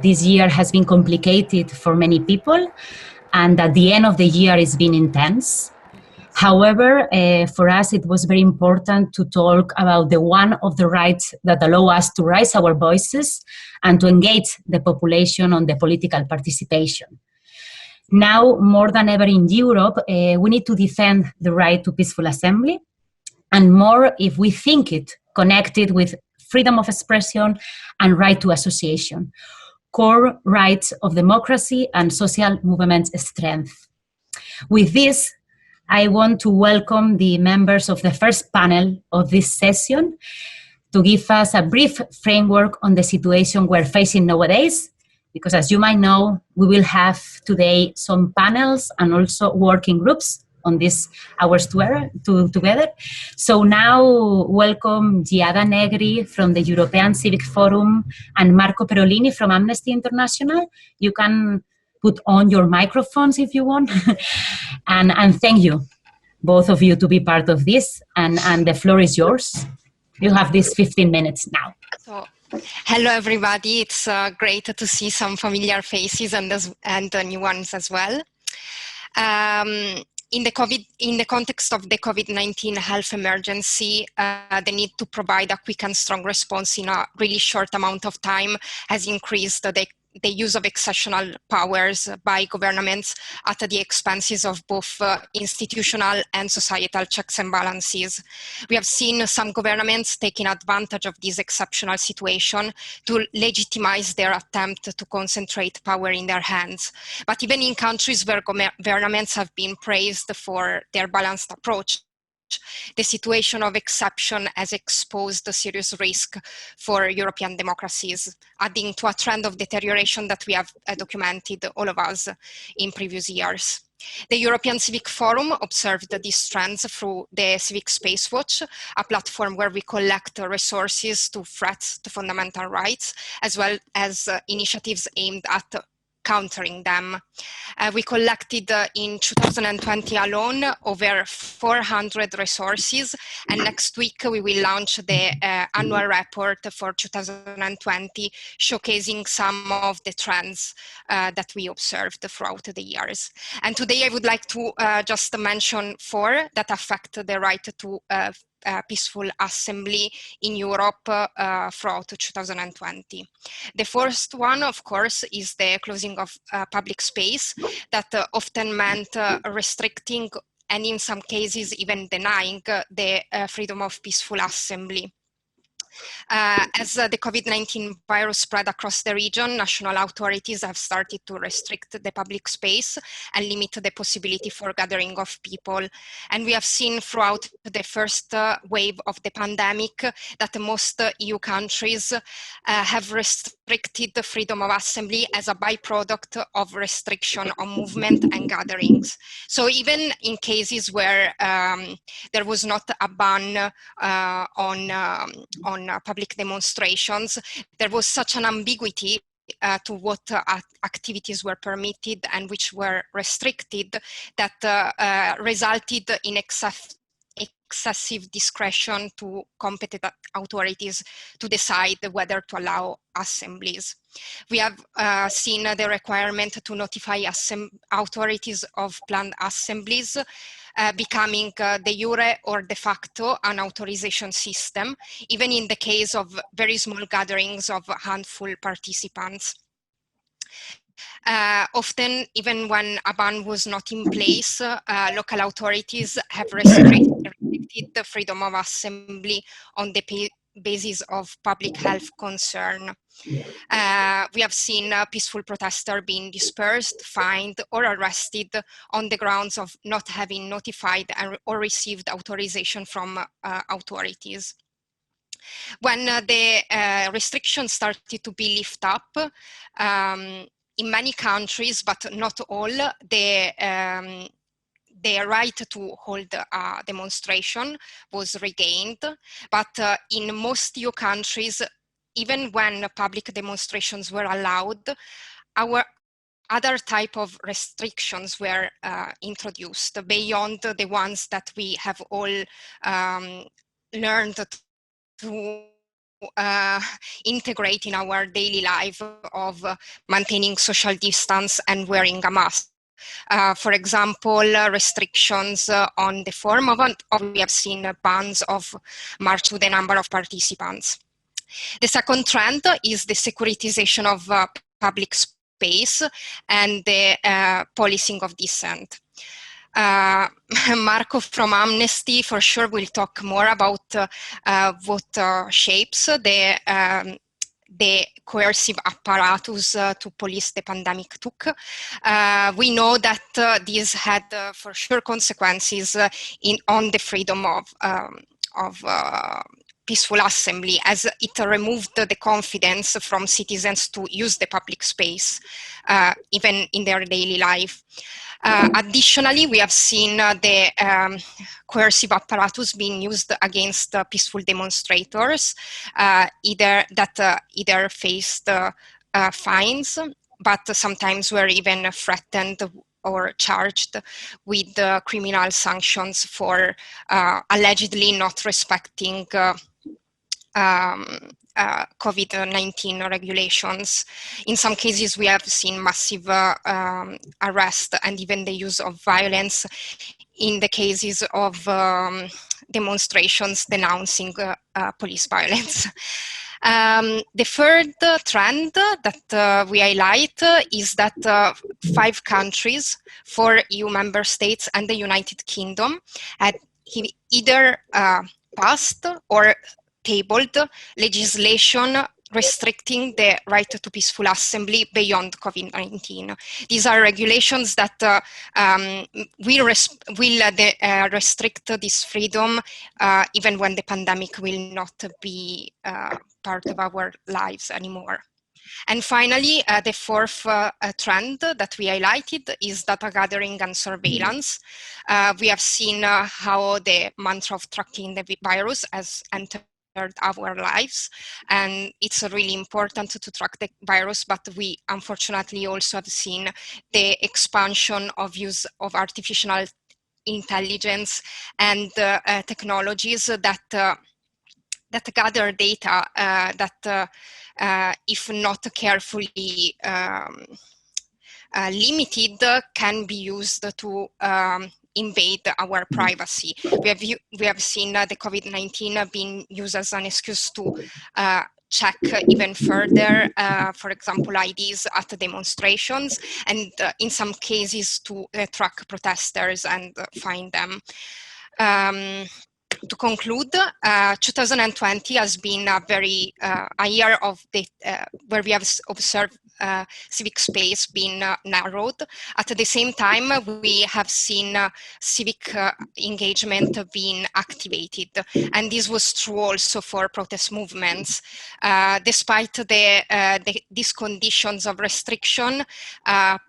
this year has been complicated for many people, and at the end of the year it's been intense. However, for us, it was very important to talk about the one of the rights that allow us to raise our voices and to engage the population on the political participation. Now, more than ever in Europe, we need to defend the right to peaceful assembly, and more if we think it connected with freedom of expression and right to association, core rights of democracy and social movement strength. With this, I want to welcome the members of the first panel of this session to give us a brief framework on the situation we're facing nowadays, because as you might know, we will have today some panels and also working groups on this hours together. So now welcome Giada Negri from the European Civic Forum and Marco Perolini from Amnesty International. You can put on your microphones if you want. and thank you, both of you, to be part of this. And the floor is yours. You have these 15 minutes now. So, hello, everybody. It's great to see some familiar faces and new ones as well. In the context of the COVID-19 health emergency, the need to provide a quick and strong response in a really short amount of time has increased the use of exceptional powers by governments at the expenses of both institutional and societal checks and balances. We have seen some governments taking advantage of this exceptional situation to legitimize their attempt to concentrate power in their hands. But even in countries where governments have been praised for their balanced approach, the situation of exception has exposed a serious risk for European democracies, adding to a trend of deterioration that we have documented, all of us, in previous years. The European Civic Forum observed these trends through the Civic Space Watch, a platform where we collect resources to threats to fundamental rights, as well as initiatives aimed at countering them. We collected in 2020 alone over 400 resources, and next week we will launch the annual report for 2020, showcasing some of the trends that we observed throughout the years. And today I would like to just mention 4 that affect the right to peaceful assembly in Europe throughout 2020. The first one, of course, is the closing of public space that often meant restricting and in some cases even denying the freedom of peaceful assembly. As the COVID-19 virus spread across the region, national authorities have started to restrict the public space and limit the possibility for gathering of people. And we have seen throughout the first wave of the pandemic that most EU countries have restricted the freedom of assembly as a byproduct of restriction on movement and gatherings. So even in cases where there was not a ban on public demonstrations, there was such an ambiguity to what activities were permitted and which were restricted that resulted in excessive discretion to competent authorities to decide whether to allow assemblies. We have seen the requirement to notify authorities of planned assemblies becoming de jure or de facto an authorization system, even in the case of very small gatherings of a handful participants. Often, even when a ban was not in place, local authorities have restricted the freedom of assembly on the basis of public health concern. We have seen peaceful protesters being dispersed, fined, or arrested on the grounds of not having notified or received authorization from authorities. When the restrictions started to be lifted up, in many countries, but not all, the right to hold a demonstration was regained. But in most EU countries, even when public demonstrations were allowed, our other type of restrictions were introduced beyond the ones that we have all learned to integrate in our daily life of maintaining social distance and wearing a mask. For example, restrictions on the form of we have seen bans of march to the number of participants. The second trend is the securitization of public space and the policing of dissent. Marco from Amnesty for sure will talk more about what shapes the coercive apparatus to police the pandemic took. We know that this had for sure consequences on the freedom of peaceful assembly, as it removed the confidence from citizens to use the public space, even in their daily life. Additionally, we have seen the coercive apparatus being used against peaceful demonstrators, either faced fines, but sometimes were even threatened or charged with criminal sanctions for allegedly not respecting COVID-19 regulations. In some cases, we have seen massive arrest and even the use of violence in the cases of demonstrations denouncing police violence. The third trend that we highlight is that 5 countries, 4 EU member states and the United Kingdom, had either passed or tabled legislation restricting the right to peaceful assembly beyond COVID-19. These are regulations that will restrict this freedom even when the pandemic will not be part of our lives anymore. And finally, the fourth trend that we highlighted is data gathering and surveillance. We have seen how the mantra of tracking the virus has entered our lives, and it's really important to track the virus, but we unfortunately also have seen the expansion of use of artificial intelligence and technologies that gather data that if not carefully limited, can be used to invade our privacy. We have seen the COVID-19 being used as an excuse to check even further, for example, IDs at demonstrations, and in some cases to track protesters and find them. To conclude, 2020 has been a year of where we have observed civic space being narrowed. At the same time, we have seen civic engagement being activated, and this was true also for protest movements. Despite these conditions of restriction,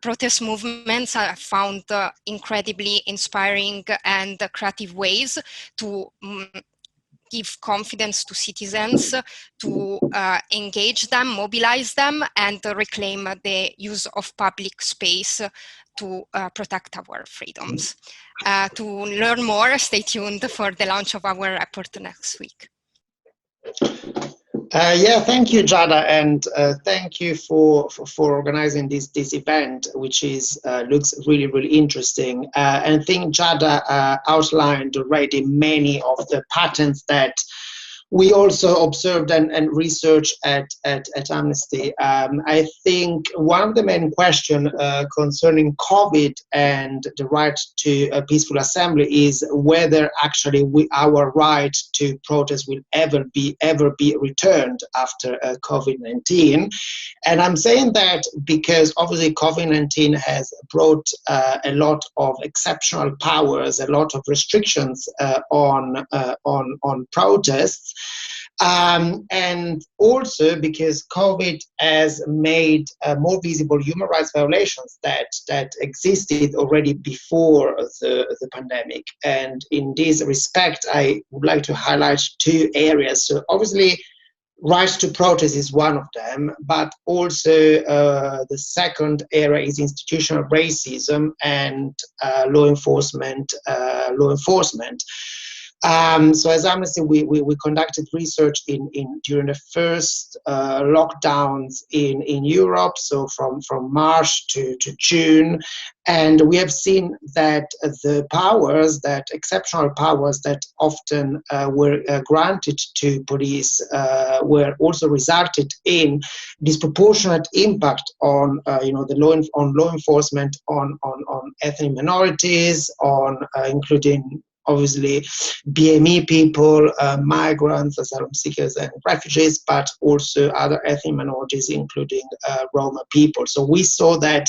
protest movements have found incredibly inspiring and creative ways to give confidence to citizens, to engage them, mobilize them, and reclaim the use of public space to protect our freedoms. To learn more, stay tuned for the launch of our report next week. Yeah, thank you, Giada, and thank you for organizing this event, which is looks really, really interesting. And I think Giada outlined already many of the patterns that we also observed and researched at Amnesty. I think one of the main questions concerning COVID and the right to a peaceful assembly is whether actually our right to protest will ever be returned after COVID-19. And I'm saying that because obviously COVID-19 has brought a lot of exceptional powers, a lot of restrictions on protests. And also because COVID has made more visible human rights violations that existed already before the pandemic. And in this respect, I would like to highlight 2 areas. So obviously, rights to protest is one of them, but also the second area is institutional racism and law enforcement. So as Amnesty, we conducted research during the first lockdowns in Europe, so from March to June, and we have seen that the powers, that exceptional powers that often were granted to police, were also resulted in disproportionate impact on law enforcement on ethnic minorities, on including obviously BME people, migrants, asylum seekers and refugees, but also other ethnic minorities, including Roma people. So we saw that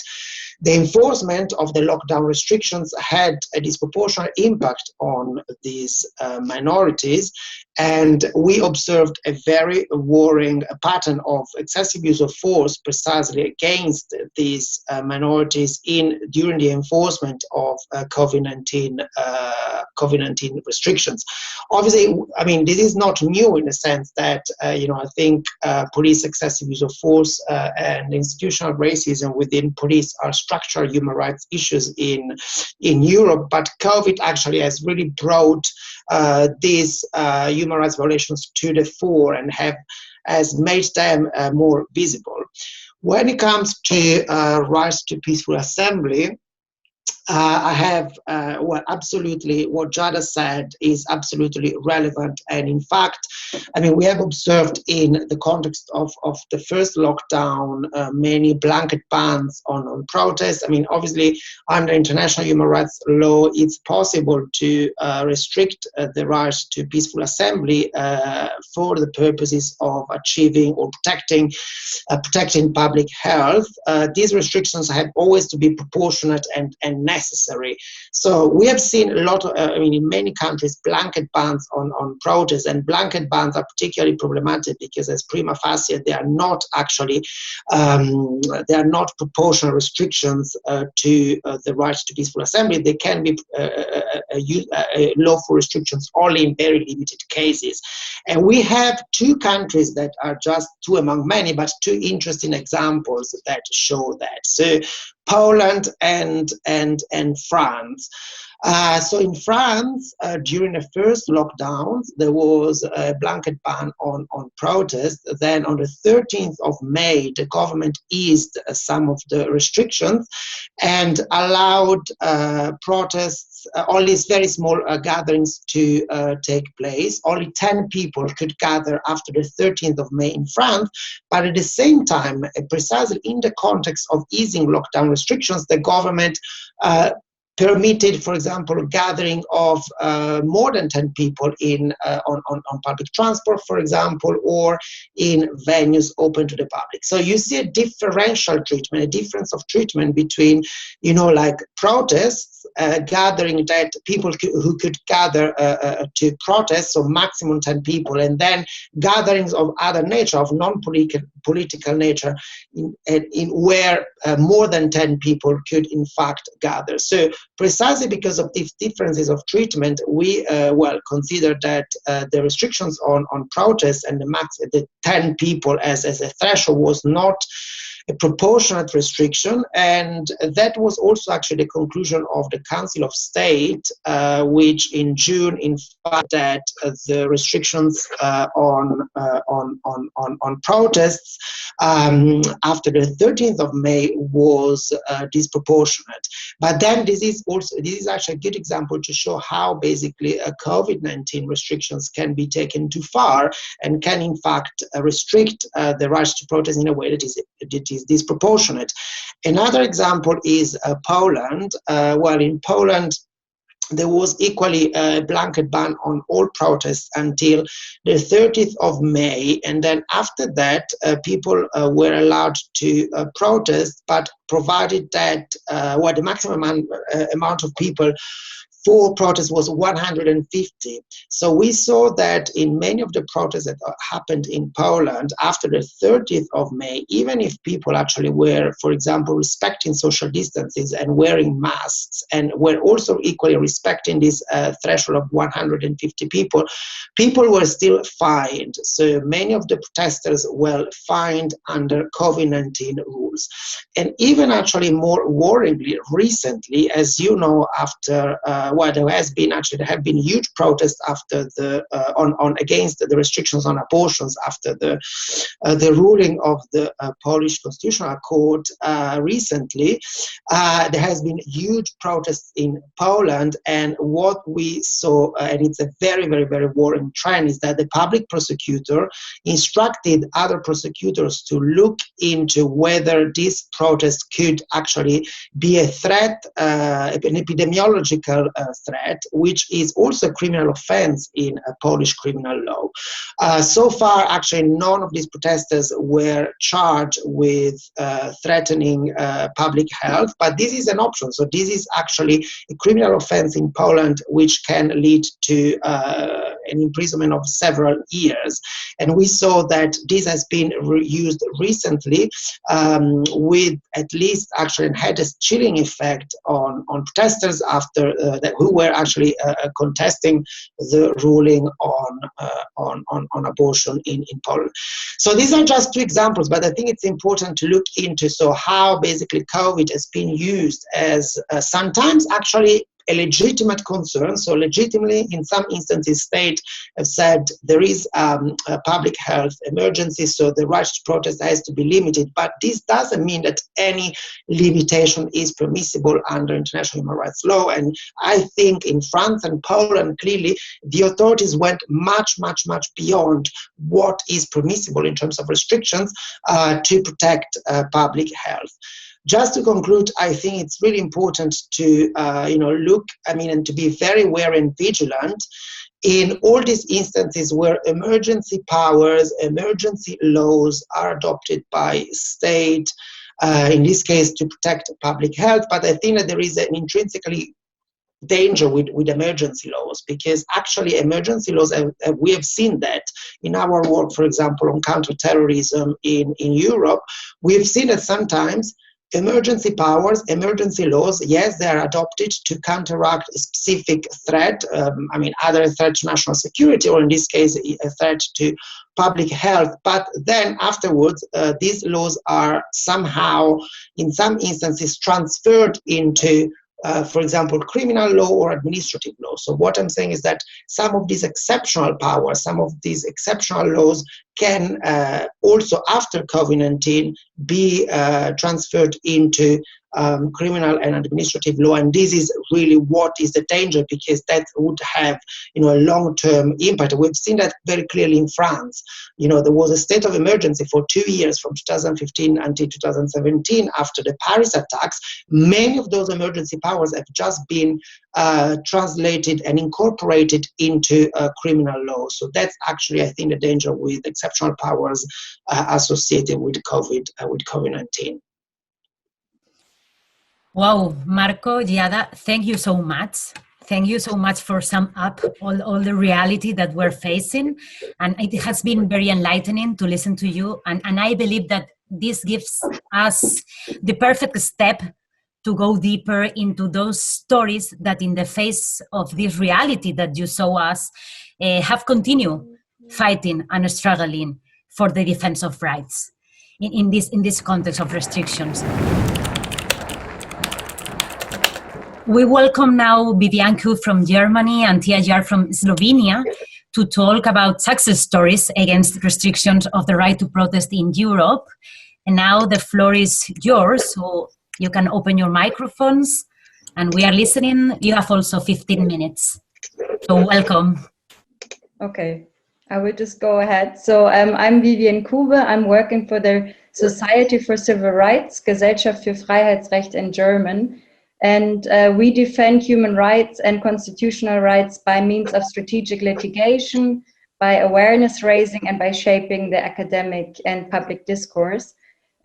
the enforcement of the lockdown restrictions had a disproportionate impact on these minorities, and we observed a very worrying pattern of excessive use of force precisely against these minorities during the enforcement of COVID-19 restrictions. Obviously, I mean, this is not new in the sense that I think police excessive use of force and institutional racism within police are structural human rights issues in Europe, but COVID actually has really brought these human rights violations to the fore and has made them more visible. When it comes to rights to peaceful assembly, I have, absolutely, what Giada said is absolutely relevant. And in fact, I mean, we have observed in the context of the first lockdown, many blanket bans on protests. I mean, obviously, under international human rights law, it's possible to restrict the right to peaceful assembly for the purposes of achieving or protecting public health. These restrictions have always to be proportionate and necessary. So we have seen a lot of, in many countries, blanket bans on protests, and blanket bans are particularly problematic because, as prima facie, they are not actually, they are not proportional restrictions to the right to peaceful assembly. They can be lawful restrictions only in very limited cases. And we have two countries that are just two among many, but two interesting examples that show that. So Poland and France. So in France, during the first lockdowns, there was a blanket ban on protests. Then on the 13th of May, the government eased some of the restrictions and allowed protests, only very small gatherings to take place. Only 10 people could gather after the 13th of May in France. But at the same time, precisely in the context of easing lockdown restrictions, the government permitted, for example, gathering of more than 10 people on public transport, for example, or in venues open to the public. So you see a differential treatment, a difference of treatment between, like protests, gathering that people who could gather to protest, so maximum 10 people, and then gatherings of other nature, of non-political nature, in where more than 10 people could in fact gather. So precisely because of these differences of treatment, we consider that the restrictions on protests and the 10 people as a threshold was not a proportionate restriction, and that was also actually the conclusion of the Council of State, which in June, in fact, that the restrictions on protests after the 13th of May was disproportionate. But then this is actually a good example to show how basically COVID-19 restrictions can be taken too far and can in fact restrict the right to protest in a way that is disproportionate. Another example is Poland. In Poland, there was equally a blanket ban on all protests until the 30th of May. And then after that, people were allowed to protest, but provided that the maximum amount of people for protests was 150. So we saw that in many of the protests that happened in Poland after the 30th of May, even if people actually were, for example, respecting social distances and wearing masks, and were also equally respecting this threshold of 150 people, people were still fined. So many of the protesters were fined under COVID-19 rules. And even actually more worryingly, recently, as you know, after where there have been huge protests after against the restrictions on abortions after the ruling of the Polish Constitutional Court recently. There has been huge protests in Poland, and what we saw, and it's a very, very, very worrying trend, is that the public prosecutor instructed other prosecutors to look into whether this protest could actually be a threat, an epidemiological threat, which is also a criminal offense in Polish criminal law. So far, actually, none of these protesters were charged with threatening public health, but this is an option. So this is actually a criminal offense in Poland, which can lead to an imprisonment of several years. And we saw that this has been used recently with at least actually had a chilling effect on protesters after who were actually contesting the ruling on abortion in Poland. So these are just two examples, but I think it's important to look into how basically COVID has been used as sometimes actually a legitimate concern. So legitimately, in some instances, states have said there is a public health emergency, so the right to protest has to be limited. But this doesn't mean that any limitation is permissible under international human rights law. And I think in France and Poland, clearly, the authorities went much, much, much beyond what is permissible in terms of restrictions to protect public health. Just to conclude, I think it's really important to look, and to be very wary and vigilant in all these instances where emergency powers, emergency laws are adopted by state, in this case to protect public health. But I think that there is an intrinsically danger with emergency laws, because actually emergency laws, we have seen that in our work, for example, on counterterrorism in Europe, we've seen that sometimes emergency powers, emergency laws, yes, they are adopted to counteract a specific threat, either a threat to national security or in this case a threat to public health, but then afterwards these laws are somehow in some instances transferred into for example, criminal law or administrative law. So what I'm saying is that some of these exceptional powers, some of these exceptional laws can also after COVID-19 be transferred into criminal and administrative law, and this is really what is the danger, because that would have a long-term impact. We've seen that very clearly in France. There was a state of emergency for 2 years from 2015 until 2017 after the Paris attacks. Many of those emergency powers have just been translated and incorporated into criminal law. So that's actually, I think, the danger with exceptional powers associated with COVID-19. Wow, Marco, Giada, thank you so much. Thank you so much for sum up all the reality that we're facing. And it has been very enlightening to listen to you. And I believe that this gives us the perfect step to go deeper into those stories that in the face of this reality that you saw us have continued fighting and struggling for the defense of rights in this context of restrictions. We welcome now Vivianku from Germany and Tia Jar from Slovenia to talk about success stories against restrictions of the right to protest in Europe. And now the floor is yours, so you can open your microphones and we are listening. You have also 15 minutes. So welcome. Okay, I will just go ahead. So I'm Vivian Kube. I'm working for the Society for Civil Rights, Gesellschaft für Freiheitsrecht in German. And we defend human rights and constitutional rights by means of strategic litigation, by awareness raising, and by shaping the academic and public discourse.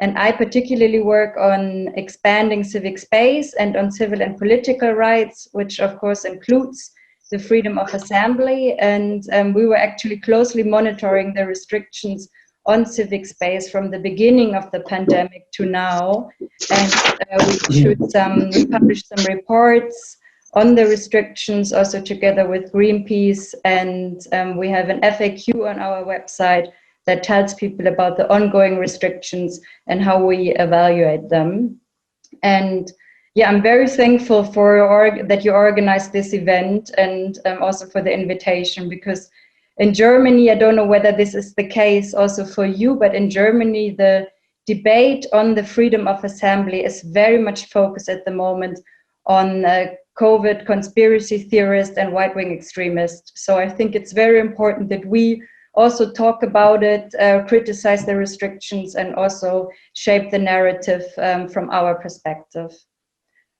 And I particularly work on expanding civic space and on civil and political rights, which of course includes the freedom of assembly. And we were actually closely monitoring the restrictions on civic space from the beginning of the pandemic to now. And we published some reports on the restrictions, also together with Greenpeace. And we have an FAQ on our website that tells people about the ongoing restrictions and how we evaluate them. And Yeah, I'm very thankful that you organized this event, and also for the invitation, because in Germany, I don't know whether this is the case also for you, but in Germany, the debate on the freedom of assembly is very much focused at the moment on COVID conspiracy theorists and right-wing extremists. So I think it's very important that we also talk about it, criticize the restrictions, and also shape the narrative from our perspective.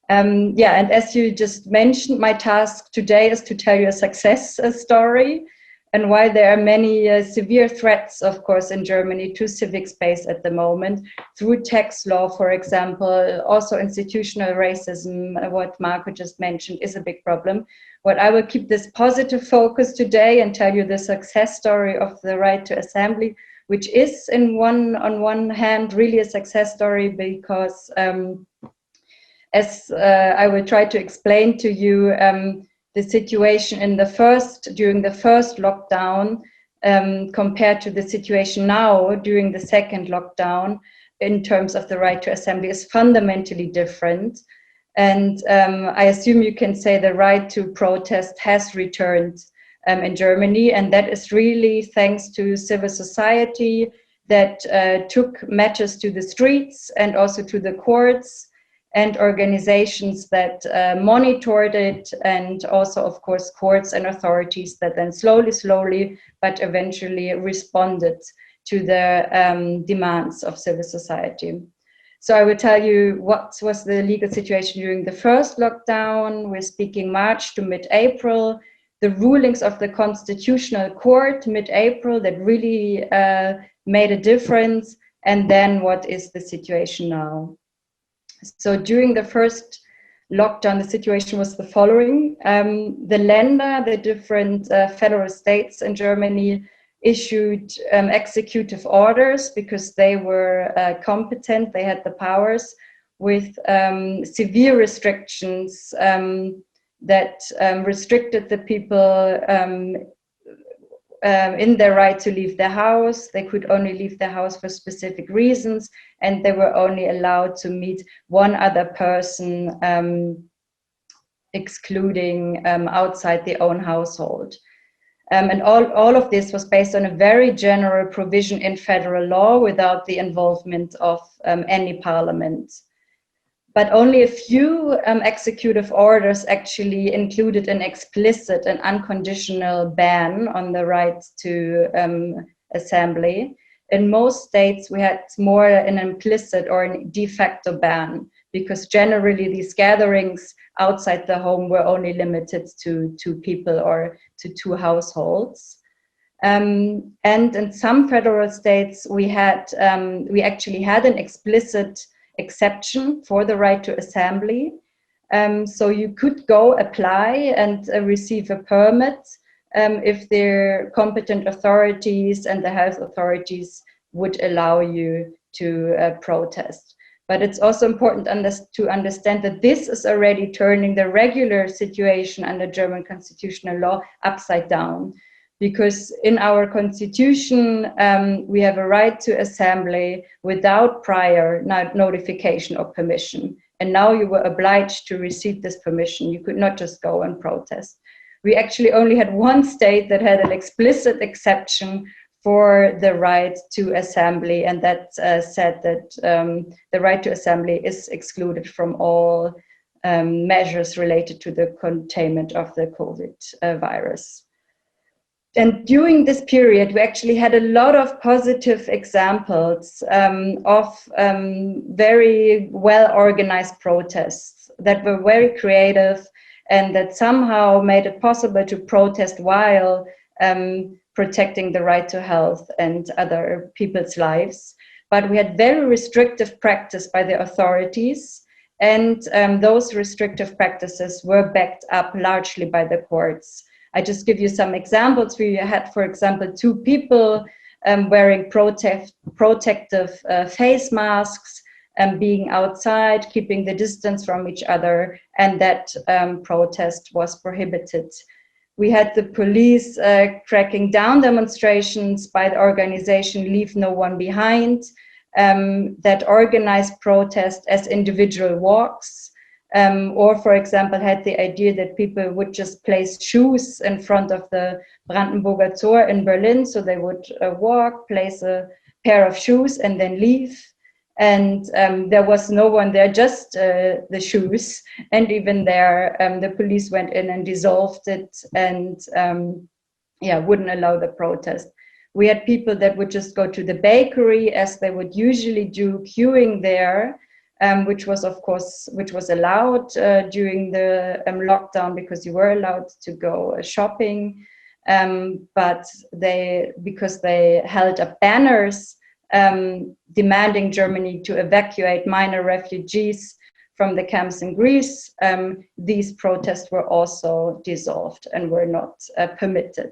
Yeah, and as you just mentioned, my task today is to tell you a success story. And while there are many severe threats, of course, in Germany to civic space at the moment, through tax law, for example, also institutional racism, what Marco just mentioned, is a big problem. What I will keep this positive focus today and tell you the success story of the right to assembly, which is on one hand really a success story, because as I will try to explain to you, the situation during the first lockdown compared to the situation now during the second lockdown in terms of the right to assembly is fundamentally different. And I assume you can say the right to protest has returned in Germany, and that is really thanks to civil society that took matters to the streets and also to the courts, and organizations that monitored it, and also, of course, courts and authorities that then slowly, but eventually responded to the demands of civil society. So I will tell you what was the legal situation during the first lockdown. We're speaking March to mid-April. The rulings of the Constitutional Court mid-April that really made a difference, and then what is the situation now. So during the first lockdown, the situation was the following. The Länder, the different federal states in Germany, issued executive orders because they were competent, they had the powers, with severe restrictions that restricted the people in their right to leave their house. They could only leave their house for specific reasons, and they were only allowed to meet one other person, excluding outside their own household. And all of this was based on a very general provision in federal law without the involvement of any parliament. But only a few executive orders actually included an explicit and unconditional ban on the right to assembly. In most states, we had more an implicit or a de facto ban, because generally these gatherings outside the home were only limited to 2 people or to 2 households. And in some federal states, we actually had an explicit exception for the right to assembly. So you could go apply and receive a permit if the competent authorities and the health authorities would allow you to protest. But it's also important to understand that this is already turning the regular situation under German constitutional law upside down. Because in our constitution, we have a right to assembly without prior notification or permission. And now you were obliged to receive this permission. You could not just go and protest. We actually only had one state that had an explicit exception for the right to assembly, and that said that the right to assembly is excluded from all measures related to the containment of the COVID virus. And during this period, we actually had a lot of positive examples of very well-organized protests that were very creative and that somehow made it possible to protest while protecting the right to health and other people's lives. But we had very restrictive practice by the authorities, and those restrictive practices were backed up largely by the courts. I just give you some examples. We had, for example, 2 people wearing protective face masks, being outside, keeping the distance from each other, and that protest was prohibited. We had the police cracking down demonstrations by the organization Leave No One Behind, that organized protest as individual walks. or, for example, had the idea that people would just place shoes in front of the Brandenburger Tor in Berlin. So they would walk, place a pair of shoes, and then leave. And there was no one there, just the shoes. And even there, the police went in and dissolved it and wouldn't allow the protest. We had people that would just go to the bakery, as they would usually do, queuing there, which was allowed during the lockdown, because you were allowed to go shopping. But because they held up banners demanding Germany to evacuate minor refugees from the camps in Greece, these protests were also dissolved and were not permitted.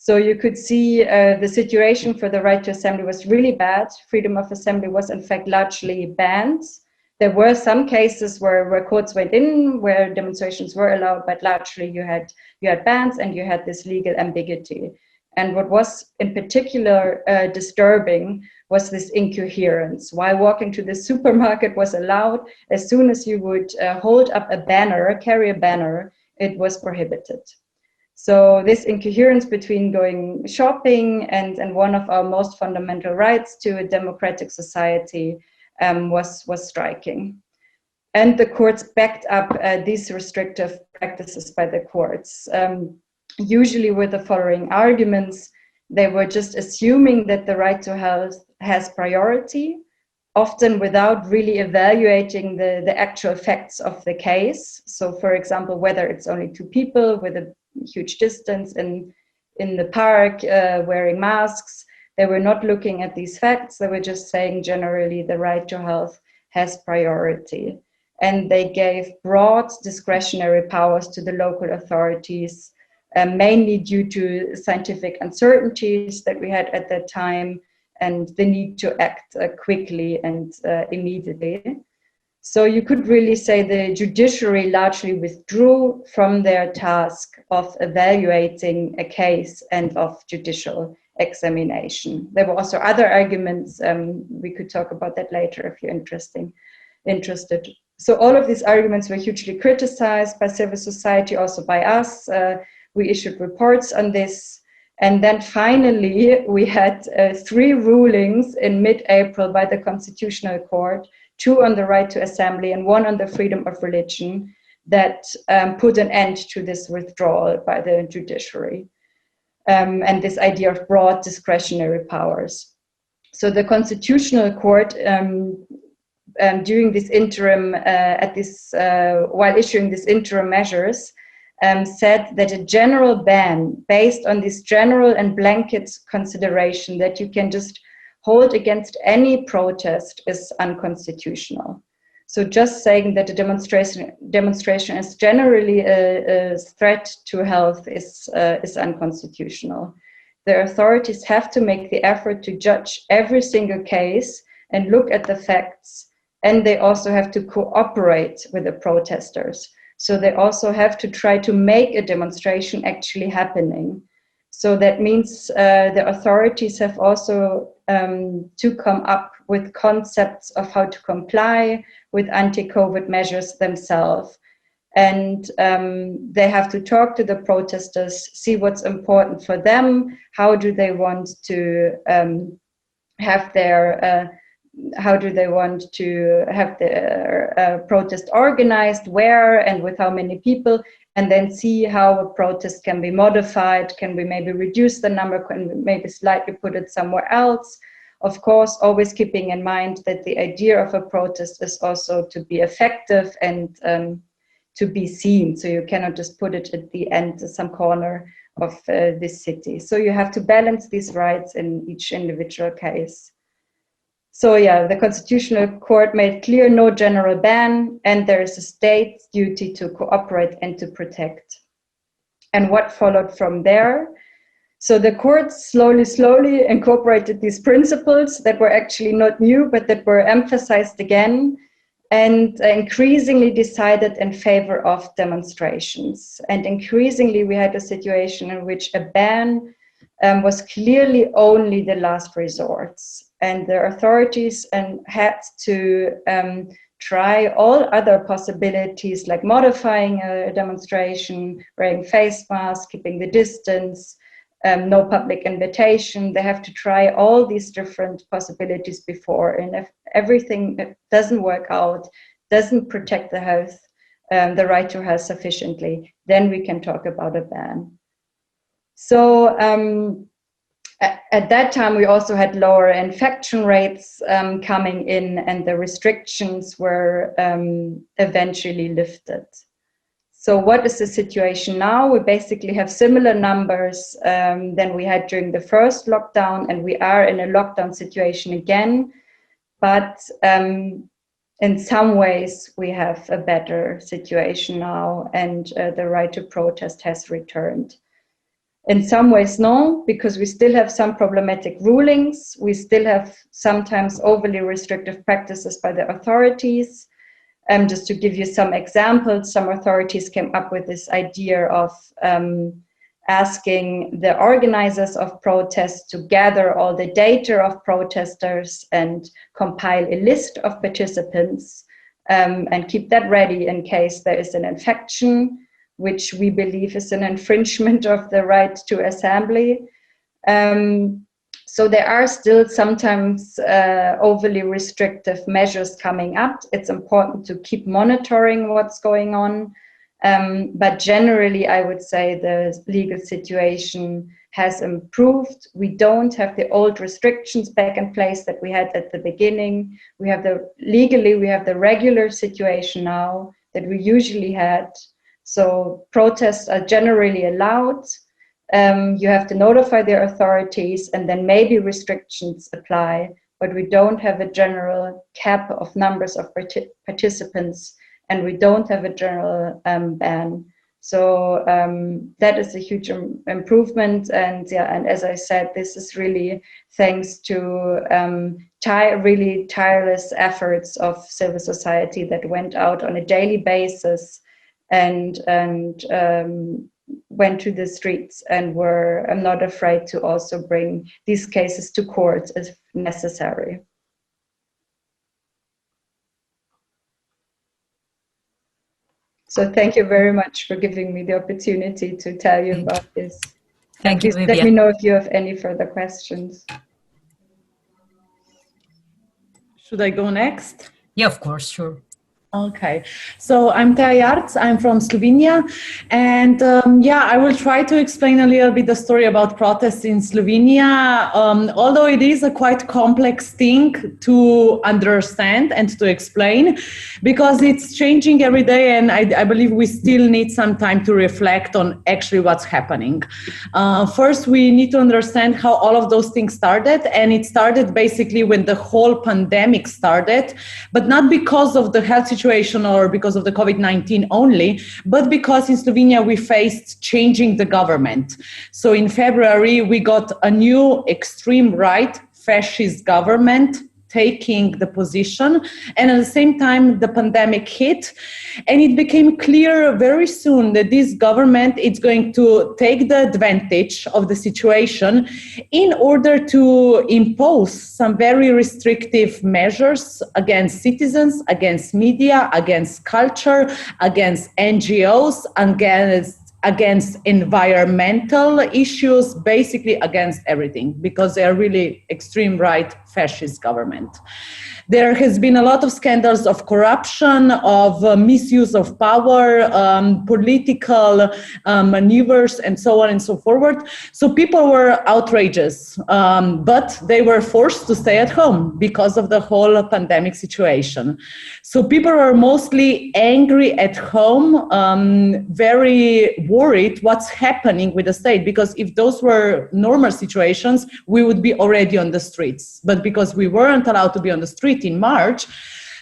So you could see the situation for the right to assembly was really bad. Freedom of assembly was in fact largely banned. There were some cases where courts went in, where demonstrations were allowed, but largely you had bans and you had this legal ambiguity. And what was in particular disturbing was this incoherence. While walking to the supermarket was allowed, as soon as you would hold up a banner, carry a banner, it was prohibited. So this incoherence between going shopping and one of our most fundamental rights to a democratic society was striking. And the courts backed up these restrictive practices by the courts, usually with the following arguments. They were just assuming that the right to health has priority, often without really evaluating the actual facts of the case. So, for example, whether it's only two people with a huge distance in the park wearing masks, they were not looking at these facts. They were just saying generally the right to health has priority. And they gave broad discretionary powers to the local authorities, mainly due to scientific uncertainties that we had at that time and the need to act quickly and immediately. So you could really say the judiciary largely withdrew from their task of evaluating a case and of judicial examination. There were also other arguments. We could talk about that later if you're interested. So all of these arguments were hugely criticized by civil society, also by us. We issued reports on this. And then finally, we had 3 rulings in mid-April by the Constitutional Court, 2 on the right to assembly and 1 on the freedom of religion, that put an end to this withdrawal by the judiciary and this idea of broad discretionary powers. So the Constitutional Court, during this interim, while issuing these interim measures, said that a general ban based on this general and blanket consideration that you can just hold against any protest is unconstitutional. So just saying that a demonstration is generally a threat to health is unconstitutional. The authorities have to make the effort to judge every single case and look at the facts, and they also have to cooperate with the protesters. So they also have to try to make a demonstration actually happening. So that means the authorities have also to come up with concepts of how to comply with anti-COVID measures themselves. And they have to talk to the protesters, see what's important for them, how do they want to have their protest organized, where and with how many people, and then see how a protest can be modified. Can we maybe reduce the number? Can we maybe slightly put it somewhere else? Of course, always keeping in mind that the idea of a protest is also to be effective and to be seen. So you cannot just put it at the end, some corner of this city. So you have to balance these rights in each individual case. So yeah, the Constitutional Court made clear no general ban, and there is a state's duty to cooperate and to protect. And what followed from there? So the courts slowly incorporated these principles that were actually not new, but that were emphasized again, and increasingly decided in favor of demonstrations. And increasingly we had a situation in which a ban was clearly only the last resort. And the authorities had to try all other possibilities, like modifying a demonstration, wearing face masks, keeping the distance, no public invitation. They have to try all these different possibilities before. And if everything doesn't work out, doesn't protect the health, the right to health sufficiently, then we can talk about a ban. So at that time, we also had lower infection rates coming in, and the restrictions were eventually lifted. So what is the situation now? We basically have similar numbers than we had during the first lockdown, and we are in a lockdown situation again. But in some ways, we have a better situation now, and the right to protest has returned. In some ways, no, because we still have some problematic rulings. We still have sometimes overly restrictive practices by the authorities. Just to give you some examples, some authorities came up with this idea of asking the organizers of protests to gather all the data of protesters and compile a list of participants and keep that ready in case there is an infection, which we believe is an infringement of the right to assembly. So there are still sometimes overly restrictive measures coming up. It's important to keep monitoring what's going on. But generally, I would say the legal situation has improved. We don't have the old restrictions back in place that we had at the beginning. Legally, we have the regular situation now that we usually had. So protests are generally allowed. You have to notify the authorities, and then maybe restrictions apply, but we don't have a general cap of numbers of participants, and we don't have a general ban. So that is a huge improvement, and as I said, this is really thanks to really tireless efforts of civil society that went out on a daily basis and went to the streets and were not afraid to also bring these cases to court if necessary. So thank you very much for giving me the opportunity to tell you about this. Thank you, Please Vivian. let me know if you have any further questions. Should I go next? Yeah, of course, sure. Okay, so I'm Teja Jarc, I'm from Slovenia, and I will try to explain a little bit the story about protests in Slovenia, although it is a quite complex thing to understand and to explain, because it's changing every day, and I believe we still need some time to reflect on actually what's happening. First, we need to understand how all of those things started, and it started basically when the whole pandemic started, but not because of the health situation or because of the COVID-19 only, but because in Slovenia we faced changing the government. So in February, we got a new extreme right fascist government taking the position, and at the same time the pandemic hit, and it became clear very soon that this government is going to take the advantage of the situation in order to impose some very restrictive measures against citizens, against media, against culture, against NGOs, against environmental issues, basically against everything, because they are really extreme right fascist government. There has been a lot of scandals of corruption, of misuse of power, political maneuvers, and so on and so forth. So people were outrageous, but they were forced to stay at home because of the whole pandemic situation. So people were mostly angry at home, very worried what's happening with the state, because if those were normal situations, we would be already on the streets. But because we weren't allowed to be on the street in March,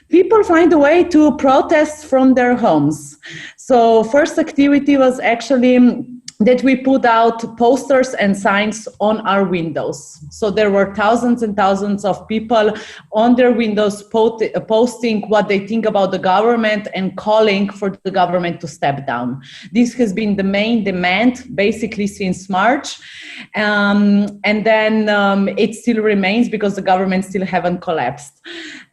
people find a way to protest from their homes. So first activity was actually that we put out posters and signs on our windows. So there were thousands and thousands of people on their windows posting what they think about the government and calling for the government to step down. This has been the main demand basically since March. And then it still remains because the government still haven't collapsed.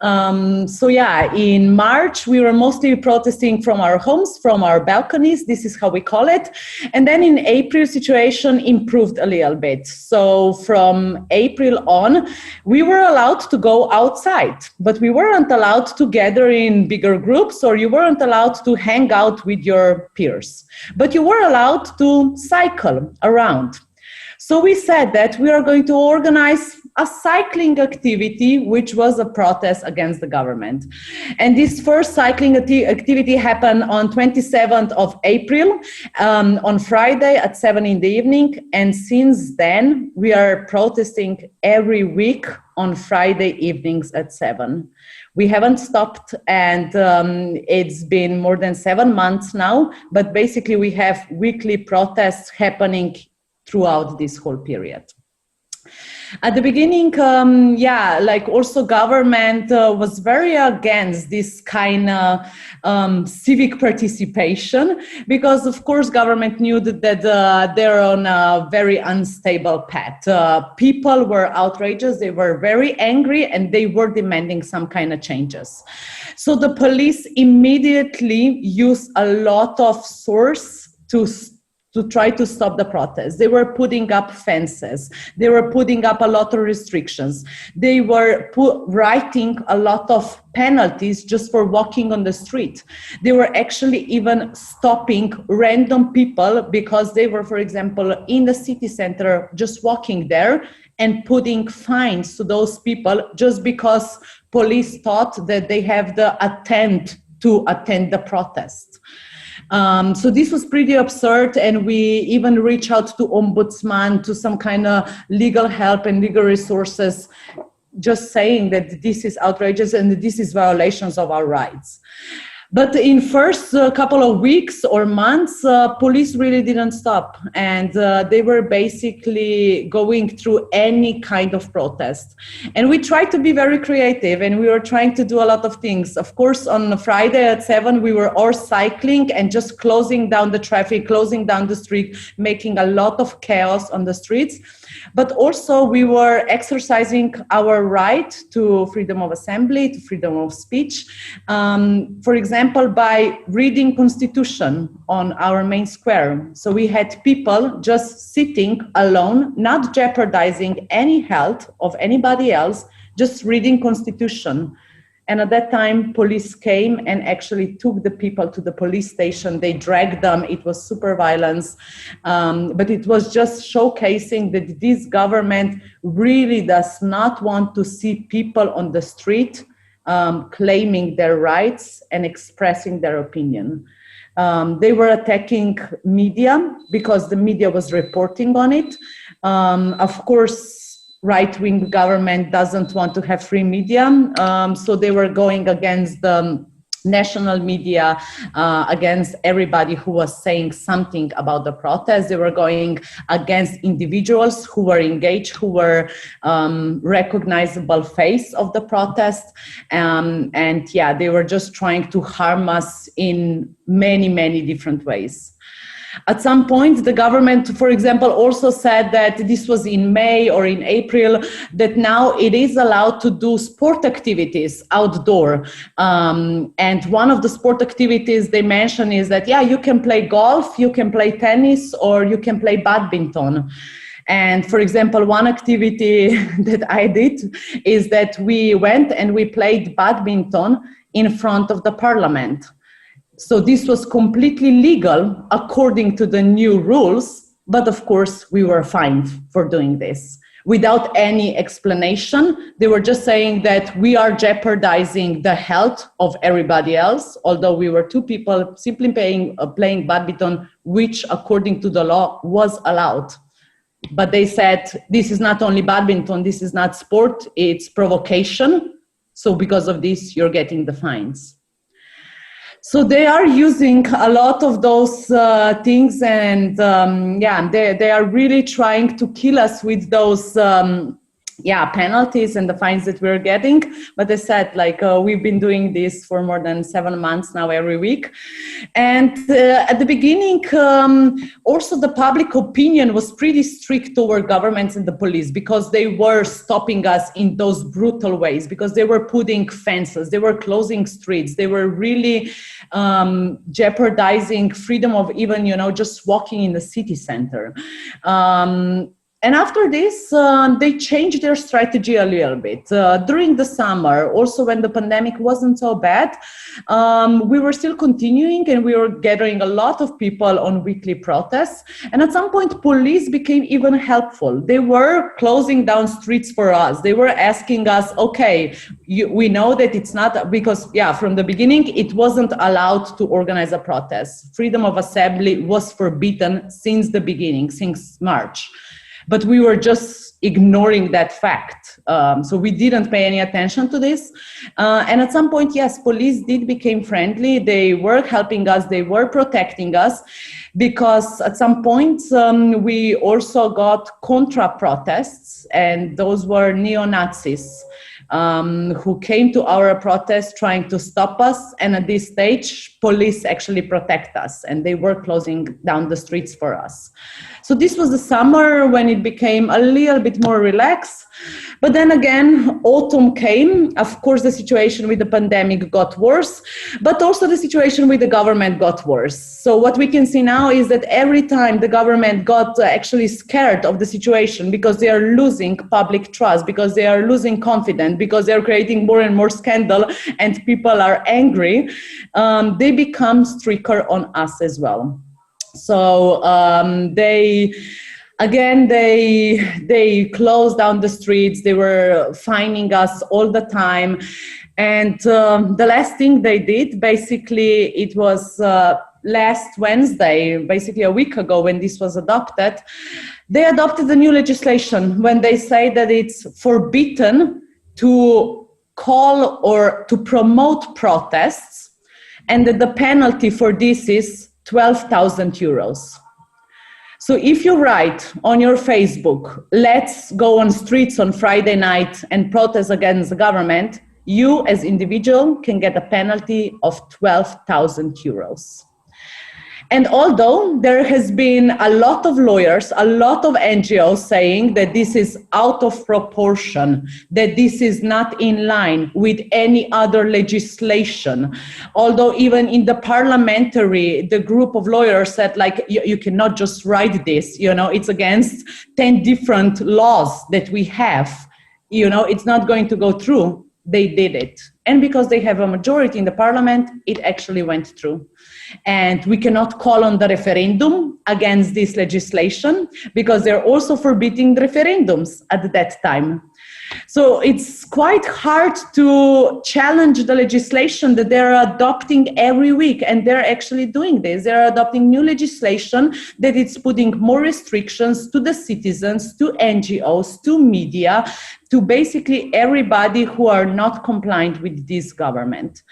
So yeah, in March, we were mostly protesting from our homes, from our balconies. This is how we call it. And then in April, situation improved a little bit. So from April on, we were allowed to go outside, but we weren't allowed to gather in bigger groups, or you weren't allowed to hang out with your peers. But you were allowed to cycle around. So we said that we are going to organize a cycling activity, which was a protest against the government. And this first cycling activity happened on 27th of April, on Friday at 7 in the evening. And since then, we are protesting every week on Friday evenings at 7. We haven't stopped, and it's been more than 7 months now, but basically we have weekly protests happening throughout this whole period. At the beginning, like also government was very against this kind of civic participation, because of course government knew that they're on a very unstable path. People were outrageous, they were very angry, and they were demanding some kind of changes. So the police immediately used a lot of force to try to stop the protests. They were putting up fences. They were putting up a lot of restrictions. They were writing a lot of penalties just for walking on the street. They were actually even stopping random people because they were, for example, in the city center, just walking there, and putting fines to those people just because police thought that they have the intent to attend the protest. So this was pretty absurd, and we even reached out to ombudsman, to some kind of legal help and legal resources, just saying that this is outrageous and this is violations of our rights. But in first couple of weeks or months, police really didn't stop, and they were basically going through any kind of protest. And we tried to be very creative, and we were trying to do a lot of things. Of course, on Friday at 7, we were all cycling and just closing down the traffic, closing down the street, making a lot of chaos on the streets. But also we were exercising our right to freedom of assembly, to freedom of speech. For example, by reading Constitution on our main square. So we had people just sitting alone, not jeopardizing any health of anybody else, just reading Constitution. And at that time, police came and actually took the people to the police station. They dragged them. It was super violence. But it was just showcasing that this government really does not want to see people on the street claiming their rights and expressing their opinion. They were attacking media because the media was reporting on it. Of course, right-wing government doesn't want to have free media, so they were going against the national media, against everybody who was saying something about the protest. They were going against individuals who were engaged, who were recognizable face of the protest, and yeah, they were just trying to harm us in many, many different ways. At some point, the government, for example, also said that this was in May or in April, that now it is allowed to do sport activities outdoor. And one of the sport activities they mentioned is that, yeah, you can play golf, you can play tennis, or you can play badminton. And for example, one activity that I did is that we went and we played badminton in front of the parliament. So this was completely legal according to the new rules, but of course we were fined for doing this without any explanation. They were just saying that we are jeopardizing the health of everybody else, although we were two people simply playing badminton, which according to the law was allowed. But they said, this is not only badminton, this is not sport, it's provocation. So because of this, you're getting the fines. So they are using a lot of those things, and they are really trying to kill us with those penalties and the fines that we're getting. But I said, we've been doing this for more than 7 months now, every week. And at the beginning, also the public opinion was pretty strict toward governments and the police, because they were stopping us in those brutal ways, because they were putting fences, they were closing streets, they were really jeopardizing freedom of even, just walking in the city center. And after this, they changed their strategy a little bit. During the summer, also when the pandemic wasn't so bad, we were still continuing, and we were gathering a lot of people on weekly protests. And at some point, police became even helpful. They were closing down streets for us. They were asking us, okay, we know that it's not, because from the beginning, it wasn't allowed to organize a protest. Freedom of assembly was forbidden since the beginning, since March. But we were just ignoring that fact. So we didn't pay any attention to this. And at some point, yes, police did become friendly. They were helping us. They were protecting us, because at some point, we also got contra-protests, and those were neo-Nazis who came to our protest trying to stop us. And at this stage, police actually protect us, and they were closing down the streets for us. So this was the summer when it became a little bit more relaxed. But then again, autumn came. Of course, the situation with the pandemic got worse, but also the situation with the government got worse. So what we can see now is that every time the government got actually scared of the situation, because they are losing public trust, because they are losing confidence, because they are creating more and more scandal, and people are angry, they become stricter on us as well. So they closed down the streets. They were fining us all the time. And the last thing they did, basically, it was last Wednesday, basically a week ago, when this was adopted, they adopted the new legislation when they say that it's forbidden to call or to promote protests, and that the penalty for this is 12,000 euros. So if you write on your Facebook, let's go on streets on Friday night and protest against the government, you as individual can get a penalty of 12,000 euros. And although there has been a lot of lawyers, a lot of NGOs saying that this is out of proportion, that this is not in line with any other legislation, although even in the parliamentary, the group of lawyers said, you cannot just write this, it's against 10 different laws that we have, it's not going to go through. They did it. And because they have a majority in the parliament, it actually went through. And we cannot call on the referendum against this legislation, because they're also forbidding the referendums at that time. So it's quite hard to challenge the legislation that they're adopting every week. And they're actually doing this. They're adopting new legislation that it's putting more restrictions to the citizens, to NGOs, to media, to basically everybody who are not compliant with this government.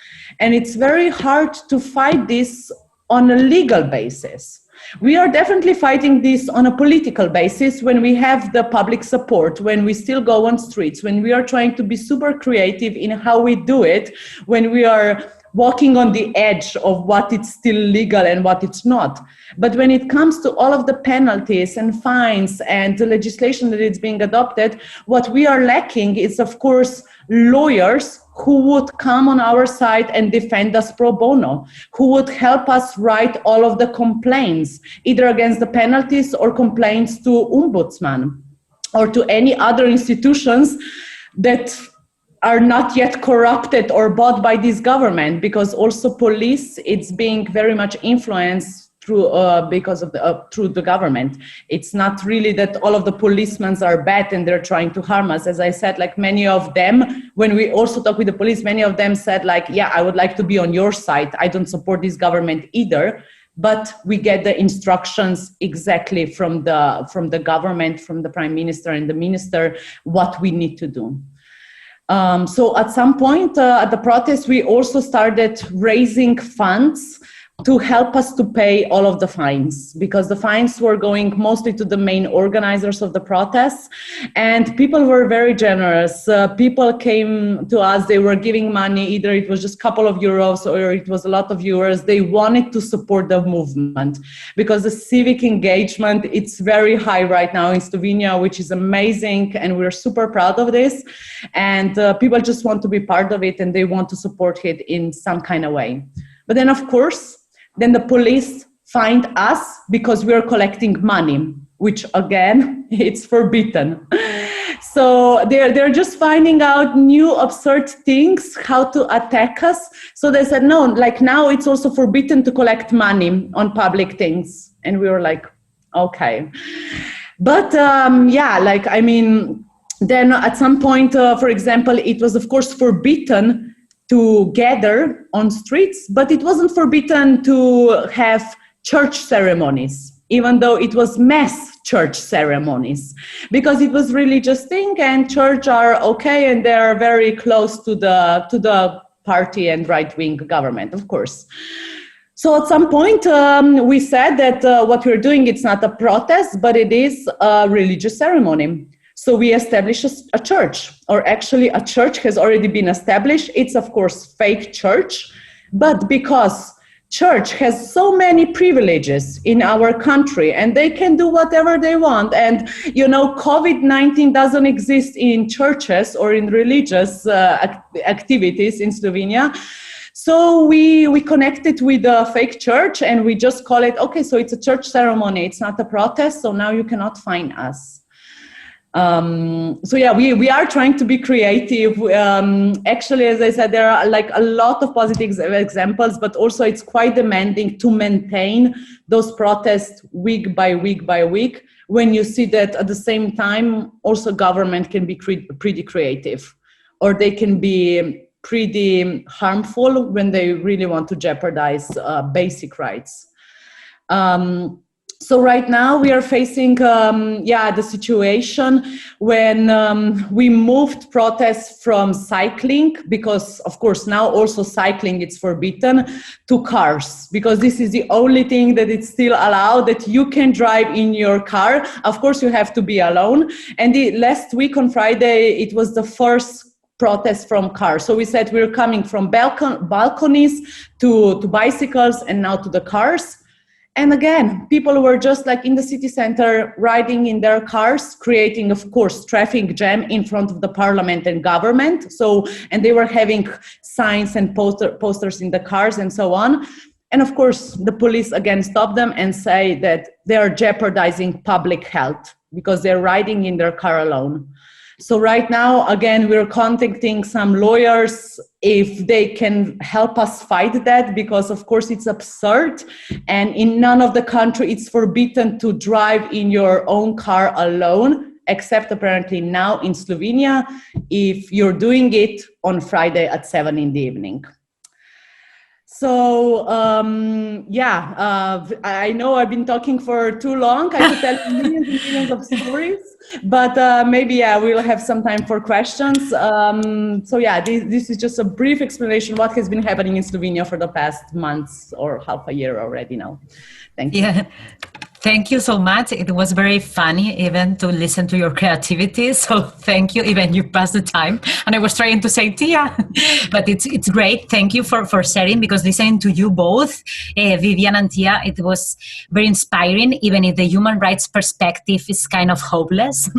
And it's very hard to fight this on a legal basis. We are definitely fighting this on a political basis when we have the public support, when we still go on streets, when we are trying to be super creative in how we do it, when we are walking on the edge of what is still legal and what it's not. But when it comes to all of the penalties and fines and the legislation that is being adopted, what we are lacking is, of course, lawyers who would come on our side and defend us pro bono, who would help us write all of the complaints, either against the penalties or complaints to Ombudsman or to any other institutions that are not yet corrupted or bought by this government, because also police, it's being very much influenced through through the government. It's not really that all of the policemen are bad and they're trying to harm us. As I said, many of them, when we also talk with the police, many of them said I would like to be on your side. I don't support this government either. But we get the instructions exactly from the government, from the prime minister and the minister, what we need to do. So at some point at the protest, we also started raising funds to help us to pay all of the fines, because the fines were going mostly to the main organizers of the protests, and people were very generous. People came to us, they were giving money, either it was just a couple of euros or it was a lot of euros. They wanted to support the movement because the civic engagement, it's very high right now in Slovenia, which is amazing, and we're super proud of this. And people just want to be part of it, and they want to support it in some kind of way. But then, of course, then the police find us because we are collecting money, which again, it's forbidden. So they're just finding out new absurd things, how to attack us. So they said, no, like now it's also forbidden to collect money on public things. And we were like, okay. But yeah, like, I mean, then at some point, for example, it was of course forbidden to gather on streets, but it wasn't forbidden to have church ceremonies, even though it was mass church ceremonies, because it was religious thing, and church are okay, and they are very close to the party and right-wing government, of course. So at some point, we said that what we're doing, it's not a protest, but it is a religious ceremony. So we established a church, or actually a church has already been established. It's of course fake church, but because church has so many privileges in our country and they can do whatever they want. And, you know, COVID-19 doesn't exist in churches or in religious activities in Slovenia. So we connected with a fake church and we just call it, okay, so it's a church ceremony. It's not a protest. So now you cannot fine us. So yeah, we are trying to be creative. Actually, as I said, there are like a lot of positive examples, but also it's quite demanding to maintain those protests week by week by week, when you see that at the same time, also government can be pretty creative, or they can be pretty harmful when they really want to jeopardize basic rights. So right now we are facing, the situation when we moved protests from cycling, because of course now also cycling is forbidden, to cars, because this is the only thing that it's still allowed, that you can drive in your car. Of course you have to be alone. And last week on Friday, it was the first protest from cars. So we said we're coming from balconies to bicycles and now to the cars. And again, people were just like in the city center, riding in their cars, creating, of course, traffic jam in front of the parliament and government. So, and they were having signs and posters in the cars and so on. And of course, the police again stop them and say that they are jeopardizing public health because they're riding in their car alone. So right now, again, we're contacting some lawyers if they can help us fight that, because of course it's absurd. And in none of the country, it's forbidden to drive in your own car alone, except apparently now in Slovenia, if you're doing it on Friday at 7 p.m. So, I know I've been talking for too long. I could tell millions and millions of stories, but maybe we'll have some time for questions. This is just a brief explanation what has been happening in Slovenia for the past months or half a year already now. Thank you. Yeah. Thank you so much. It was very funny even to listen to your creativity. So thank you. Even you passed the time. And I was trying to say Tia, but it's great. Thank you for sharing, because listening to you both, Vivian and Tia, it was very inspiring, even if the human rights perspective is kind of hopeless.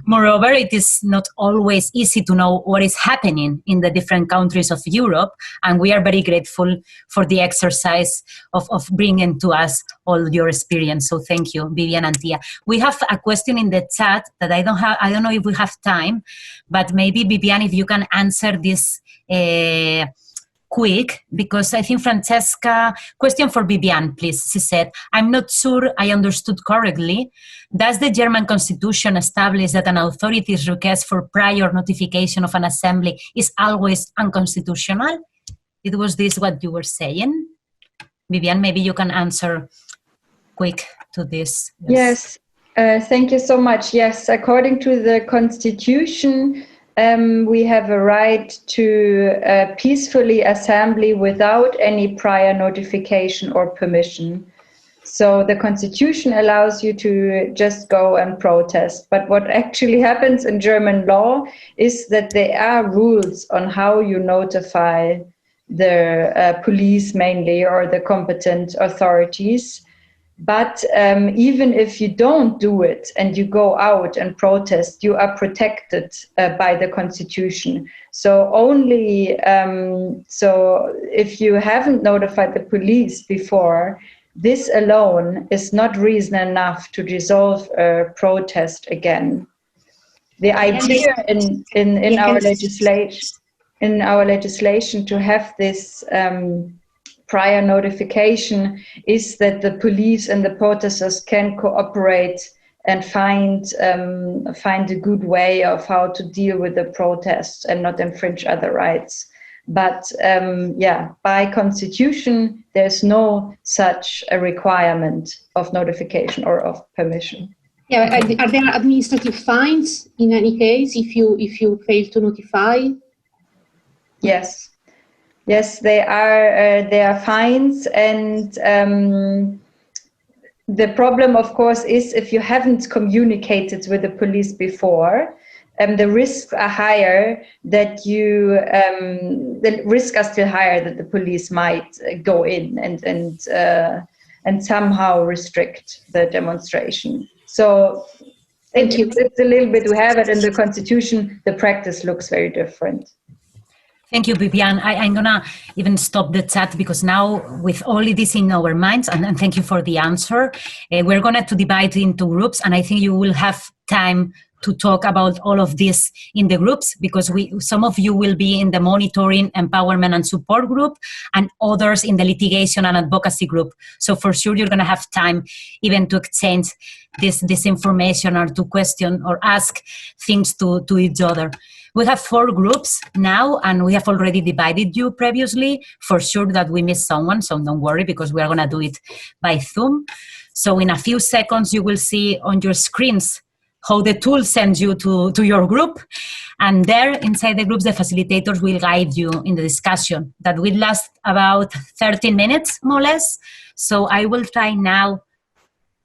Moreover, it is not always easy to know what is happening in the different countries of Europe. And we are very grateful for the exercise of bringing to us all your experience. So thank you, Vivian and Tia. We have a question in the chat that I don't know if we have time, but maybe Vivian, if you can answer this quick, because I think Francesca, question for Vivian, please. She said, I'm not sure I understood correctly. Does the German constitution establish that an authority's request for prior notification of an assembly is always unconstitutional? It was this what you were saying? Vivian, maybe you can answer quick to this. Yes, thank you so much. Yes, according to the Constitution, we have a right to peacefully assembly without any prior notification or permission. So the Constitution allows you to just go and protest. But what actually happens in German law is that there are rules on how you notify the police mainly, or the competent authorities. But even if you don't do it and you go out and protest, you are protected by the Constitution. So only so if you haven't notified the police before, this alone is not reason enough to dissolve a protest again. The idea in our legislation to have this prior notification is that the police and the protesters can cooperate and find a good way of how to deal with the protests and not infringe other rights. But by Constitution, there's no such a requirement of notification or of permission. Yeah, are there administrative fines in any case if you fail to notify? Yes, there are fines, and the problem, of course, is if you haven't communicated with the police before. The risks are higher that the risks are still higher that the police might go in and somehow restrict the demonstration. So it's a little bit, we have it in the Constitution, the practice looks very different. Thank you, Vivian. I'm going to even stop the chat because now with all this in our minds, and thank you for the answer, we're going to divide into groups, and I think you will have time to talk about all of this in the groups, because some of you will be in the monitoring, empowerment and support group, and others in the litigation and advocacy group. So for sure you're going to have time even to exchange this information, or to question or ask things to each other. We have 4 groups now, and we have already divided you previously. For sure that we missed someone, so don't worry, because we are going to do it by Zoom. So in a few seconds you will see on your screens how the tool sends you to your group. And there, inside the groups, the facilitators will guide you in the discussion. That will last about 13 minutes, more or less. So I will try now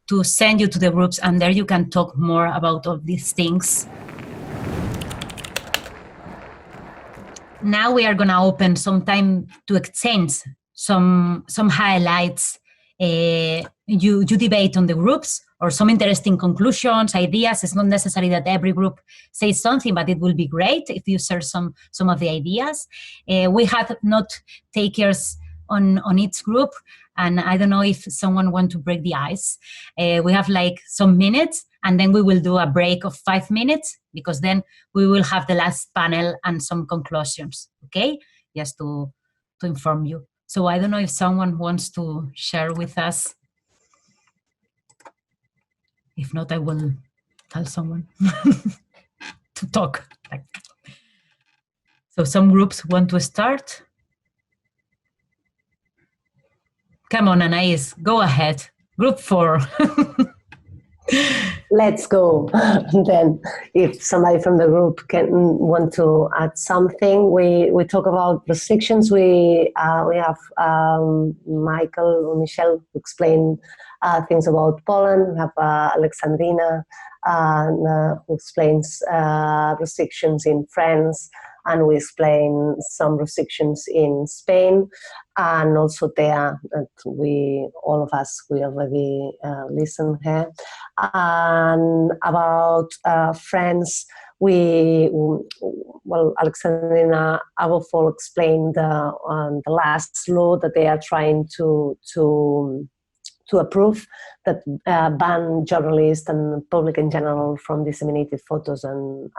to send you to the groups, and there you can talk more about all these things. Now we are going to open some time to exchange some highlights. You debate on the groups, or some interesting conclusions, ideas. It's not necessary that every group says something, but it will be great if you share some of the ideas. We have note takers on each group, and I don't know if someone wants to break the ice. We have like some minutes, and then we will do a break of 5 minutes, because then we will have the last panel and some conclusions, okay? Just to inform you. So I don't know if someone wants to share with us. If not, I will tell someone to talk. So some groups want to start. Come on, Anais, go ahead. Group 4. Let's go. Then, if somebody from the group want to add something, we talk about restrictions. We have Michael or Michelle who explain things about Poland. We have Alexandrina who explains restrictions in France, and we explain some restrictions in Spain, and also Thea, that all of us, we already listened here. And about France, Alexandrina Abofol explained the last law that they are trying to approve, that ban journalists and public in general from disseminating photos and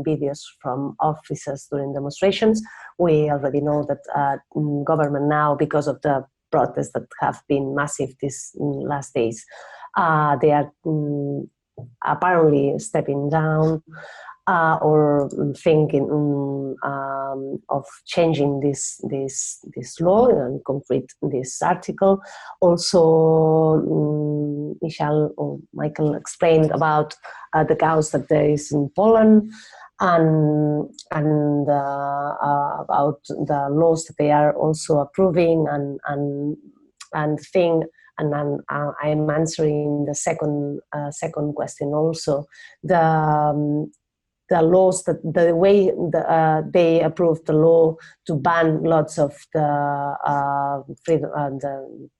videos from officers during demonstrations. We already know that government now, because of the protests that have been massive these last days, they are apparently stepping down or thinking of changing this law and concrete this article. Also, Michael explained about the chaos that there is in Poland, and about the laws that they are also approving and thing. And then I'm answering the second question also. The laws, the way they approved the law to ban lots of the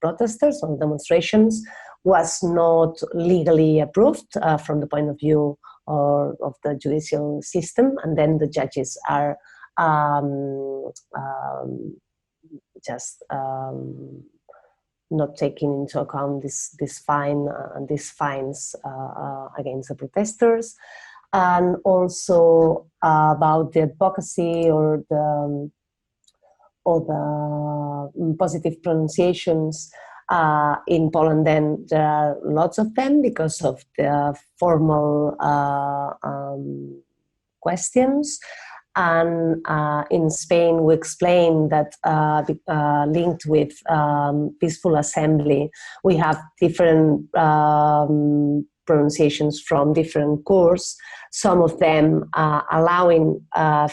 protesters or demonstrations was not legally approved from the point of view of the judicial system, and then the judges are just not taking into account this fine and these fines against the protesters. And also about the advocacy or the positive pronunciations in Poland. Then there are lots of them because of the formal questions. And in Spain, we explain that linked with peaceful assembly, we have different pronunciations from different courts, some of them allowing the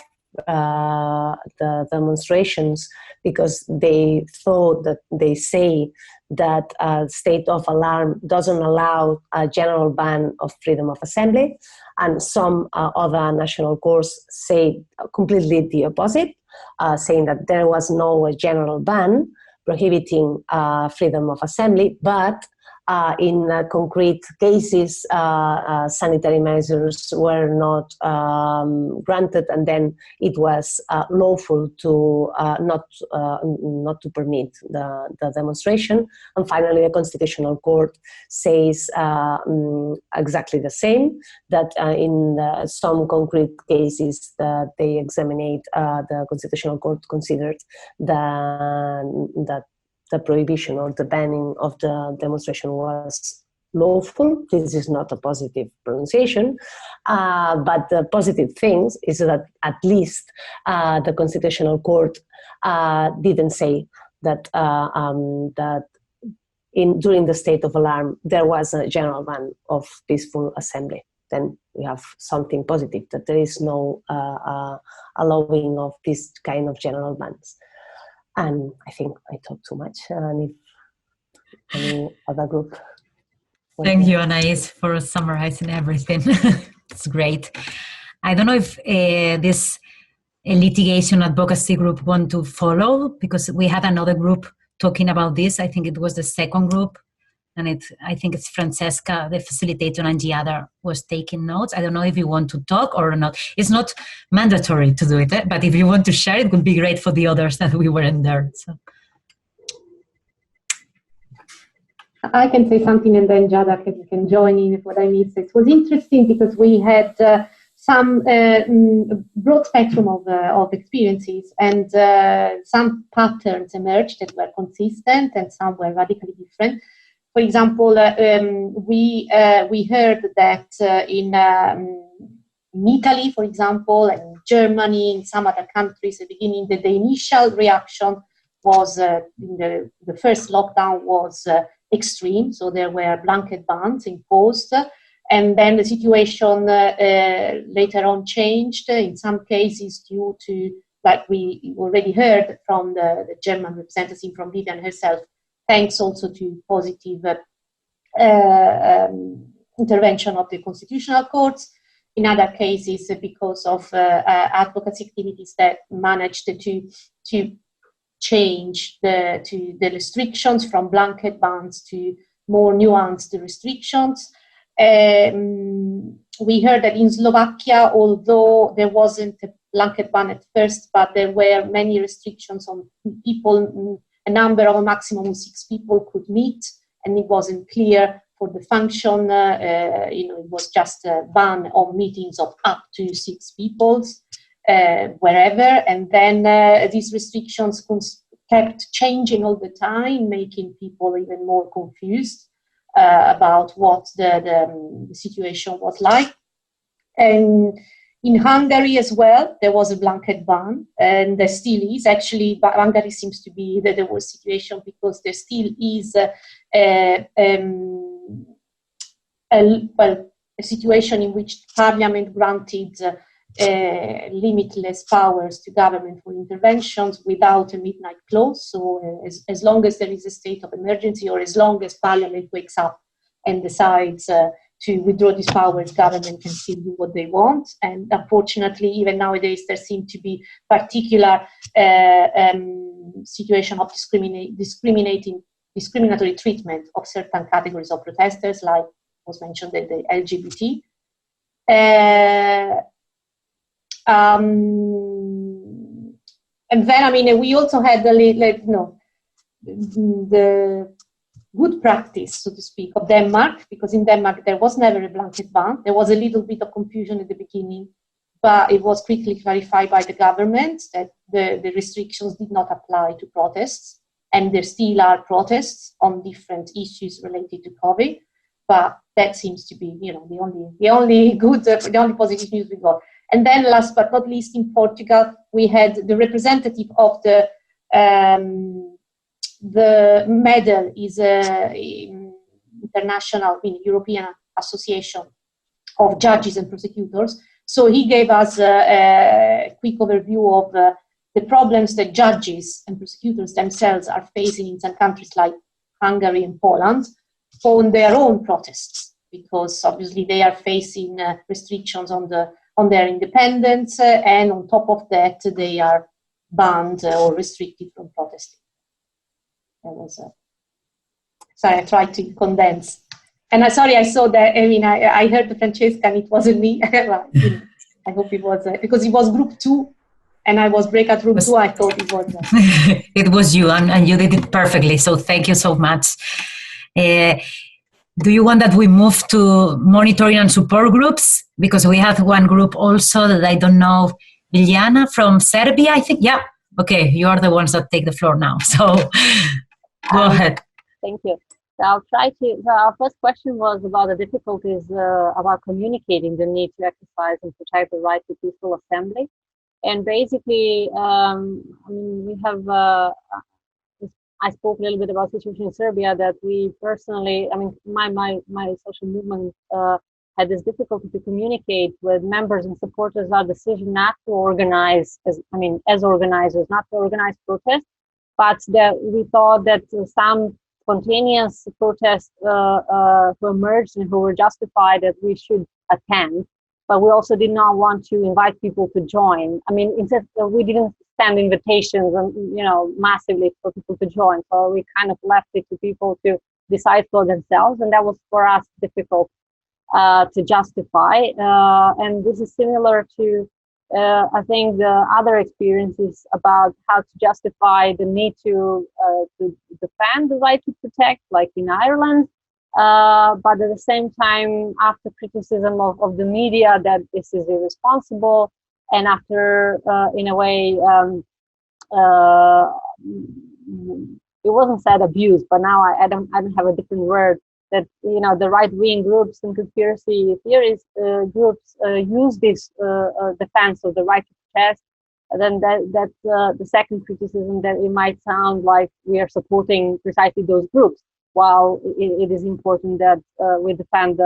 demonstrations because they thought that they say that a state of alarm doesn't allow a general ban of freedom of assembly, and some other national courts say completely the opposite, saying that there was no general ban prohibiting freedom of assembly, but in concrete cases, sanitary measures were not granted, and then it was lawful to not to permit the demonstration. And finally, the Constitutional Court says exactly the same, that in some concrete cases that they examined, the Constitutional Court considered that the prohibition or the banning of the demonstration was lawful. This is not a positive pronunciation, but the positive thing is that at least the Constitutional Court didn't say that during the state of alarm there was a general ban of peaceful assembly. Then we have something positive, that there is no allowing of this kind of general bans. And I think I talked too much. And if any other group. Thank you, Anais, for summarizing everything. It's great. I don't know if this litigation advocacy group want to follow, because we had another group talking about this. I think it was the second group. And I think it's Francesca, the facilitator, and the other was taking notes. I don't know if you want to talk or not. It's not mandatory to do it, but if you want to share, it would be great for the others that we weren't there. So. I can say something, and then Giada can join in if what I missed. It was interesting because we had some broad spectrum of experiences, and some patterns emerged that were consistent, and some were radically different. For example, we heard that in Italy, for example, and Germany, in some other countries, at the beginning, the initial reaction was in the first lockdown was extreme. So there were blanket bans imposed, and then the situation later on changed. In some cases, due to, like we already heard from the German representative, from Vivian herself, thanks also to positive intervention of the constitutional courts. In other cases, because of advocacy activities that managed to change the restrictions from blanket bans to more nuanced restrictions. We heard that in Slovakia, although there wasn't a blanket ban at first, but there were many restrictions on people. A number of a maximum of 6 people could meet, and it wasn't clear for the function. It was just a ban on meetings of up to 6 people wherever. And then these restrictions kept changing all the time, making people even more confused about what the situation was like. And in Hungary as well, there was a blanket ban, and there still is. Actually, but Hungary seems to be the worst situation because there still is a situation in which Parliament granted limitless powers to government for interventions without a midnight clause. So as long as there is a state of emergency, or as long as Parliament wakes up and decides to withdraw these powers, government can still do what they want. And unfortunately, even nowadays, there seem to be particular situation of discriminatory treatment of certain categories of protesters, like was mentioned, the LGBT. And then, I mean, we also had the good practice, so to speak, of Denmark, because in Denmark there was never a blanket ban. There was a little bit of confusion at the beginning, but it was quickly clarified by the government that the restrictions did not apply to protests, and there still are protests on different issues related to COVID. But that seems to be, the only good, the only positive news we got. And then, last but not least, in Portugal, we had the representative of the medal is international, European Association of Judges and Prosecutors. So he gave us a quick overview of the problems that judges and prosecutors themselves are facing in some countries like Hungary and Poland on their own protests, because obviously they are facing restrictions on their independence, and on top of that, they are banned or restricted from protesting. That was sorry, I tried to condense. And sorry, I saw that. I mean, I heard the Francesca, and it wasn't me. I hope it was because it was group 2, and I was breakout room 2. I thought it was. It was you, and you did it perfectly. So thank you so much. Do you want that we move to monitoring and support groups? Because we have one group also that I don't know, Biljana from Serbia, I think. Yeah. Okay, you are the ones that take the floor now. So go ahead. Thank you. So I'll try to. Our first question was about the difficulties about communicating the need to exercise and protect the right to peaceful assembly. And basically, we have. I spoke a little bit about the situation in Serbia, that we personally, my social movement had this difficulty to communicate with members and supporters our decision not to organize, as organizers, not to organize protests, but that we thought that some spontaneous protests who emerged and who were justified, that we should attend. But we also did not want to invite people to join. I mean, instead, we didn't send invitations and, massively for people to join. So we kind of left it to people to decide for themselves. And that was for us difficult to justify. And this is similar to, I think, the other experiences about how to justify the need to defend the right to protect, like in Ireland. But at the same time, after criticism of the media that this is irresponsible, and after, in a way, it wasn't said abuse, but now I don't have a different word, that the right-wing groups and conspiracy theories groups use this defense of the right to protest. And then that's the second criticism, that it might sound like we are supporting precisely those groups, while it is important that we defend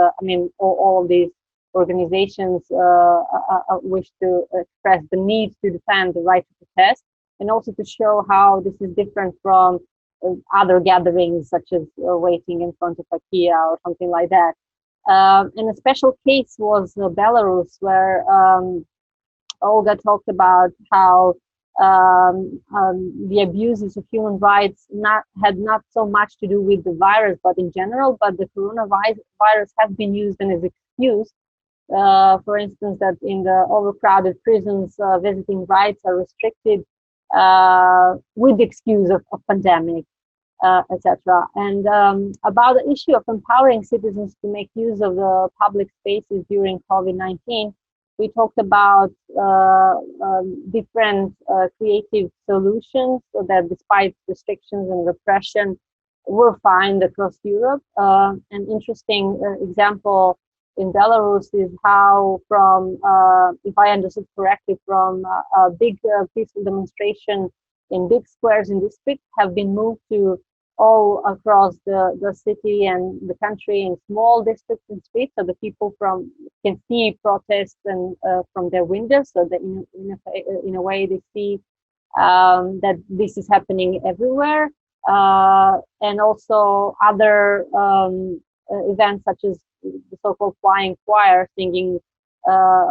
all of these organizations wish to express the need to defend the right to protest, and also to show how this is different from other gatherings, such as waiting in front of IKEA or something like that. And a special case was Belarus, where Olga talked about how the abuses of human rights had not so much to do with the virus, but in general. But the coronavirus has been used as an excuse. For instance, that in the overcrowded prisons, visiting rights are restricted with the excuse of pandemic, etc. And about the issue of empowering citizens to make use of the public spaces during COVID-19, we talked about different creative solutions, so that despite restrictions and repression were found across Europe. An interesting example in Belarus is how, from, if I understood correctly, from a big peaceful demonstration in big squares in districts have been moved to all across the city and the country in small districts and streets, so the people can see protests and from their windows, so that in a way they see that this is happening everywhere, and also other events such as the so-called flying choir singing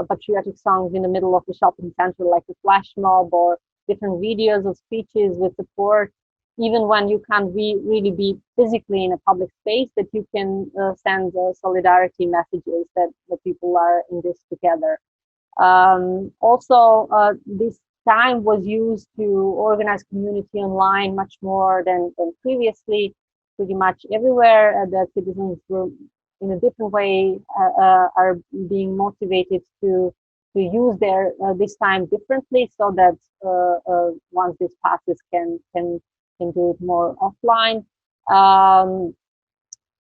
patriotic songs in the middle of the shopping center, like a flash mob, or different videos of speeches with support, even when you can't really be physically in a public space, that you can send solidarity messages that the people are in this together. Also, this time was used to organize community online much more than previously. Pretty much everywhere that citizens were in a different way are being motivated to use their this time differently, so that once this passes can do it more offline.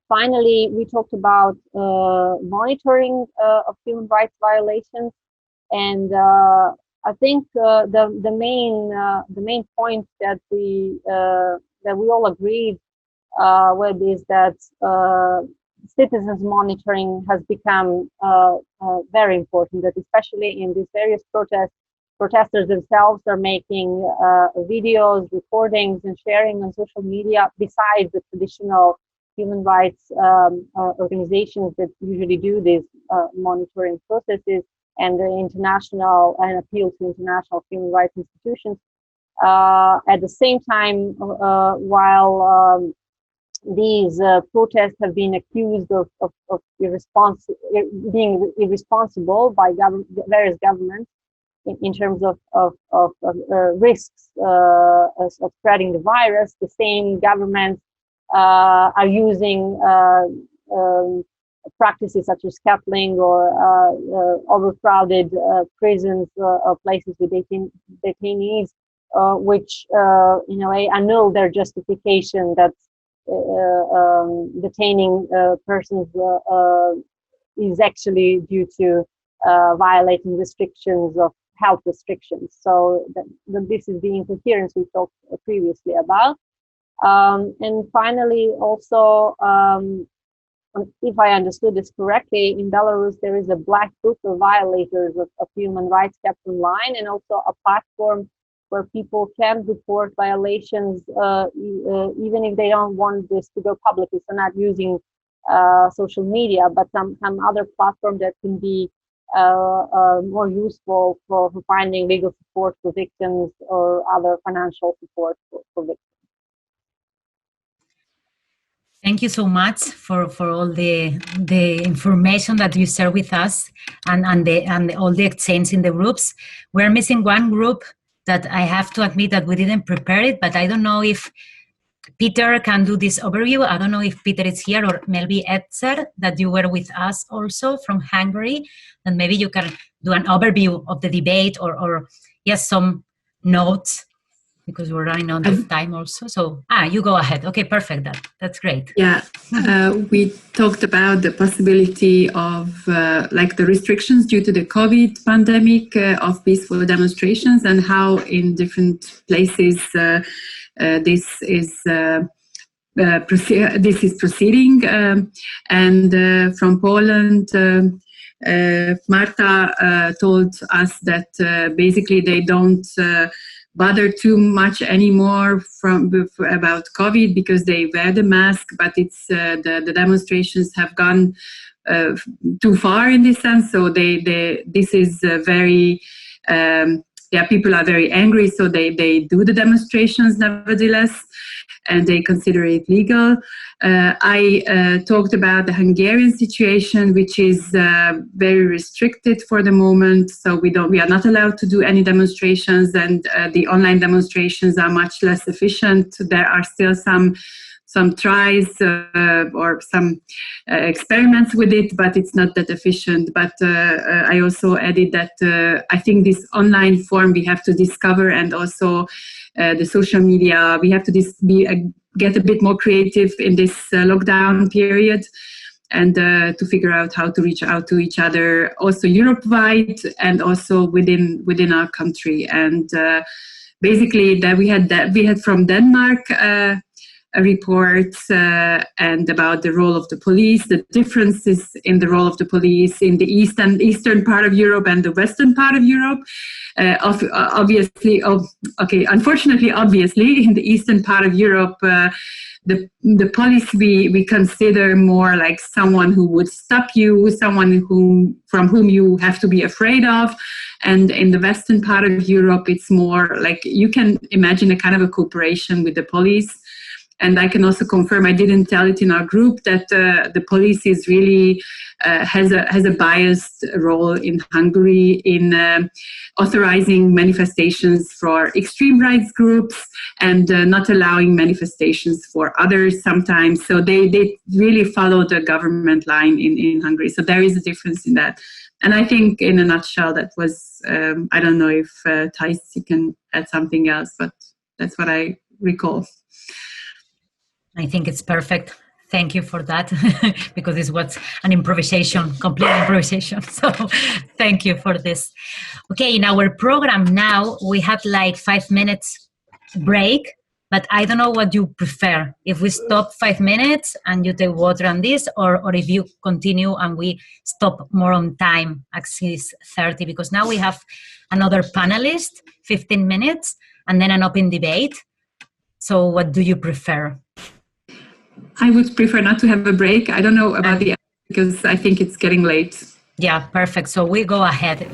Finally, we talked about monitoring of human rights violations, and I think the main point that we all agreed with is that citizens monitoring has become very important. That especially in these various protests, protesters themselves are making videos, recordings, and sharing on social media, besides the traditional human rights organizations that usually do these monitoring processes, and the international and appeal to international human rights institutions. At the same time, while these protests have been accused of being irresponsible by various governments in terms of risks of spreading the virus, the same governments are using practices such as scattling or overcrowded prisons or places with detainees, which in a way annul their justification that detaining persons is actually due to violating restrictions of health restrictions. So this is the incoherence we talked previously about. And finally, also, if I understood this correctly, in Belarus there is a black book of violators of human rights kept online, and also a platform where people can report violations even if they don't want this to go publicly, so not using social media, but some other platform that can be more useful for finding legal support for victims or other financial support for victims. Thank you so much for all the information that you share with us, and all the exchange in the groups. We're missing one group that I have to admit that we didn't prepare it, but I don't know if Peter can do this overview. I don't know if Peter is here, or maybe Etzer, that you were with us also from Hungary, and maybe you can do an overview of the debate, or yes, some notes, because we're running out of time also. So, you go ahead. Okay, perfect. That's great. Yeah, we talked about the possibility of like the restrictions due to the COVID pandemic of peaceful demonstrations, and how in different places this is proceeding. And from Poland, Marta told us that basically they don't bother too much anymore about COVID, because they wear the mask, but it's the demonstrations have gone too far in this sense. So this is very people are very angry, so they do the demonstrations nevertheless, and they consider it legal. I talked about the Hungarian situation, which is very restricted for the moment. So we are not allowed to do any demonstrations, and the online demonstrations are much less efficient. There are still some tries or some experiments with it, but it's not that efficient. But I also added that I think this online form we have to discover, and also the social media, we have to get a bit more creative in this lockdown period, and to figure out how to reach out to each other, also Europe-wide and also within our country. And basically, that we had from Denmark reports and about the role of the police, the differences in the role of the police in the eastern part of Europe and the western part of Europe. Obviously, in the eastern part of Europe, the police we consider more like someone who would stop you, someone from whom you have to be afraid of. And in the western part of Europe, it's more like you can imagine a kind of a cooperation with the police. And I can also confirm, I didn't tell it in our group, that the police is really has a biased role in Hungary in authorizing manifestations for extreme rights groups and not allowing manifestations for others sometimes. So they really follow the government line in Hungary. So there is a difference in that. And I think in a nutshell, that was, I don't know if Thijs, you can add something else, but that's what I recall. I think it's perfect. Thank you for that, because this was an improvisation, complete improvisation. So thank you for this. Okay, in our program now, we have like 5 minutes break, but I don't know what you prefer. If we stop 5 minutes and you take water on this, or if you continue and we stop more on time at 6:30, because now we have another panelist, 15 minutes, and then an open debate. So what do you prefer? I would prefer not to have a break. I don't know about the end, because I think it's getting late. Yeah, perfect. So we go ahead.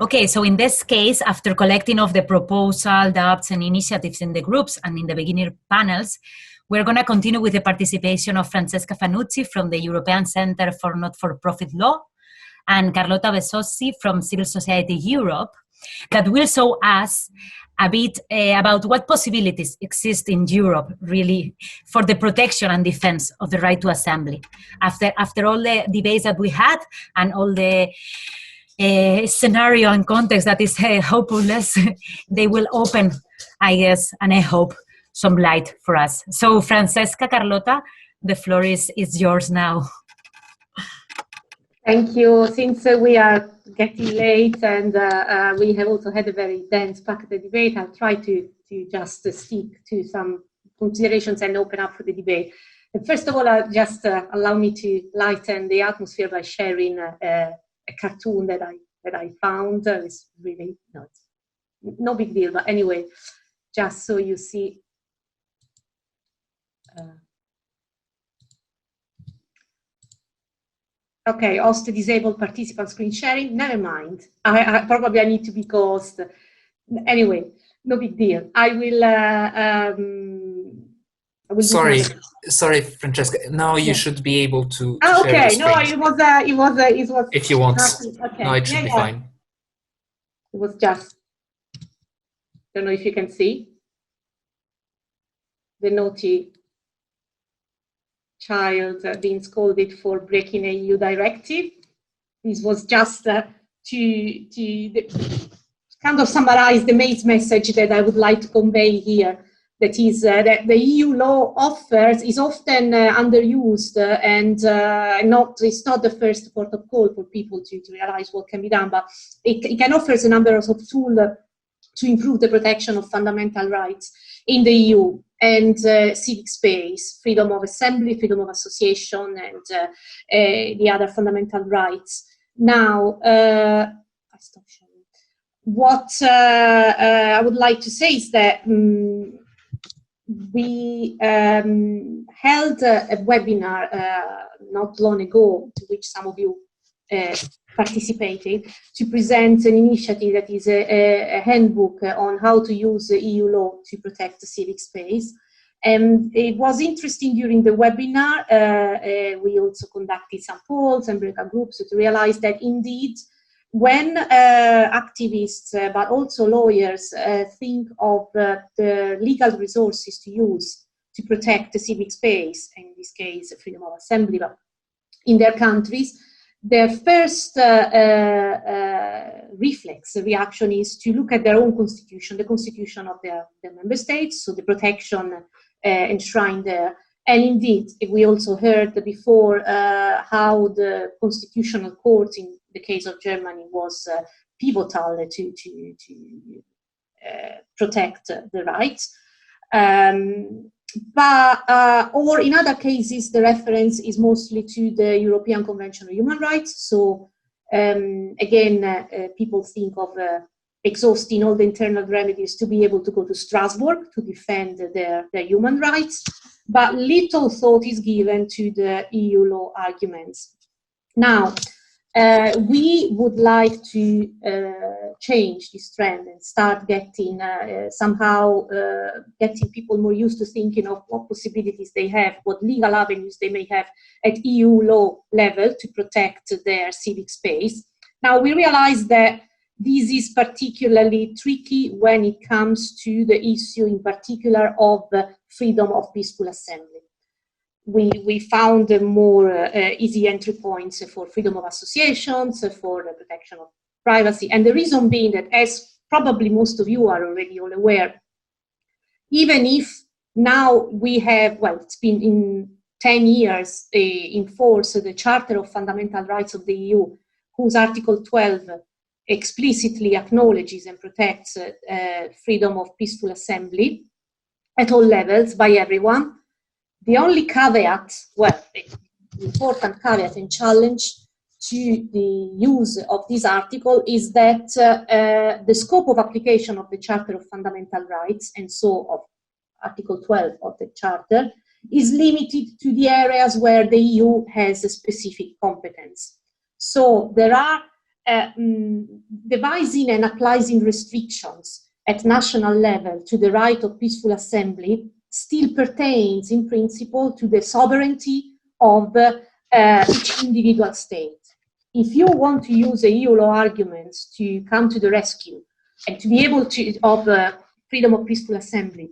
Okay, so in this case, after collecting of the proposal, doubts, and initiatives in the groups and in the beginner panels, we're going to continue with the participation of Francesca Fanucci from the European Center for Not-for-Profit Law and Carlota Besossi from Civil Society Europe, that will show us a bit about what possibilities exist in Europe, really, for the protection and defense of the right to assembly. After all the debates that we had and all the scenario and context that is hopeless, they will open, I guess, and I hope, some light for us. So, Francesca, Carlota, the floor is yours now. Thank you. Since we are getting late and we have also had a very dense packed debate, I'll try to just stick to some considerations and open up for the debate. And first of all, just allow me to lighten the atmosphere by sharing a cartoon that I found. It's really it's no big deal, but anyway, just so you see. Okay, host disabled participant screen sharing. Never mind. I probably need to be co-host. Anyway, no big deal. I will. Sorry, Francesca. Now you should be able to. Okay. Share the No, it was. If you want. Okay. No, it should be fine. It was just. Don't know if you can see the naughty child being scolded for breaking a EU directive. This was just to kind of summarize the main message that I would like to convey here. That is that the EU law offers is often underused and it's not the first port of call for people to realize what can be done, but it can offer a number of tools to improve the protection of fundamental rights in the EU and civic space, freedom of assembly, freedom of association, and the other fundamental rights. Now, I stop sharing. What I would like to say is that we held a webinar not long ago, to which some of you participated, to present an initiative that is a handbook on how to use EU law to protect the civic space. And it was interesting during the webinar. We also conducted some polls and breakout groups to realize that indeed, when activists, but also lawyers, think of the legal resources to use to protect the civic space, in this case, freedom of assembly, but in their countries, their first reaction is to look at their own constitution, the constitution of their member states, so the protection enshrined there. And indeed, we also heard before how the constitutional court in the case of Germany was pivotal to protect the rights. Or in other cases, the reference is mostly to the European Convention on Human Rights. So again, people think of exhausting all the internal remedies to be able to go to Strasbourg to defend their human rights, but little thought is given to the EU law arguments. Now, we would like to change this trend and start getting somehow getting people more used to thinking of what possibilities they have, what legal avenues they may have at EU law level to protect their civic space. Now, we realize that this is particularly tricky when it comes to the issue in particular of freedom of peaceful assembly. We found more easy entry points for freedom of associations, for the protection of privacy, and the reason being that, as probably most of you are already all aware, even if now we have, well, it's been in 10 years in force, the Charter of Fundamental Rights of the EU, whose Article 12 explicitly acknowledges and protects freedom of peaceful assembly at all levels by everyone. The only caveat, well, the important caveat and challenge to the use of this article is that the scope of application of the Charter of Fundamental Rights, and so of Article 12 of the Charter, is limited to the areas where the EU has a specific competence. So there are devising and applying restrictions at national level to the right of peaceful assembly still pertains in principle to the sovereignty of each individual state. If you want to use EU law arguments to come to the rescue and to be able to, of freedom of peaceful assembly,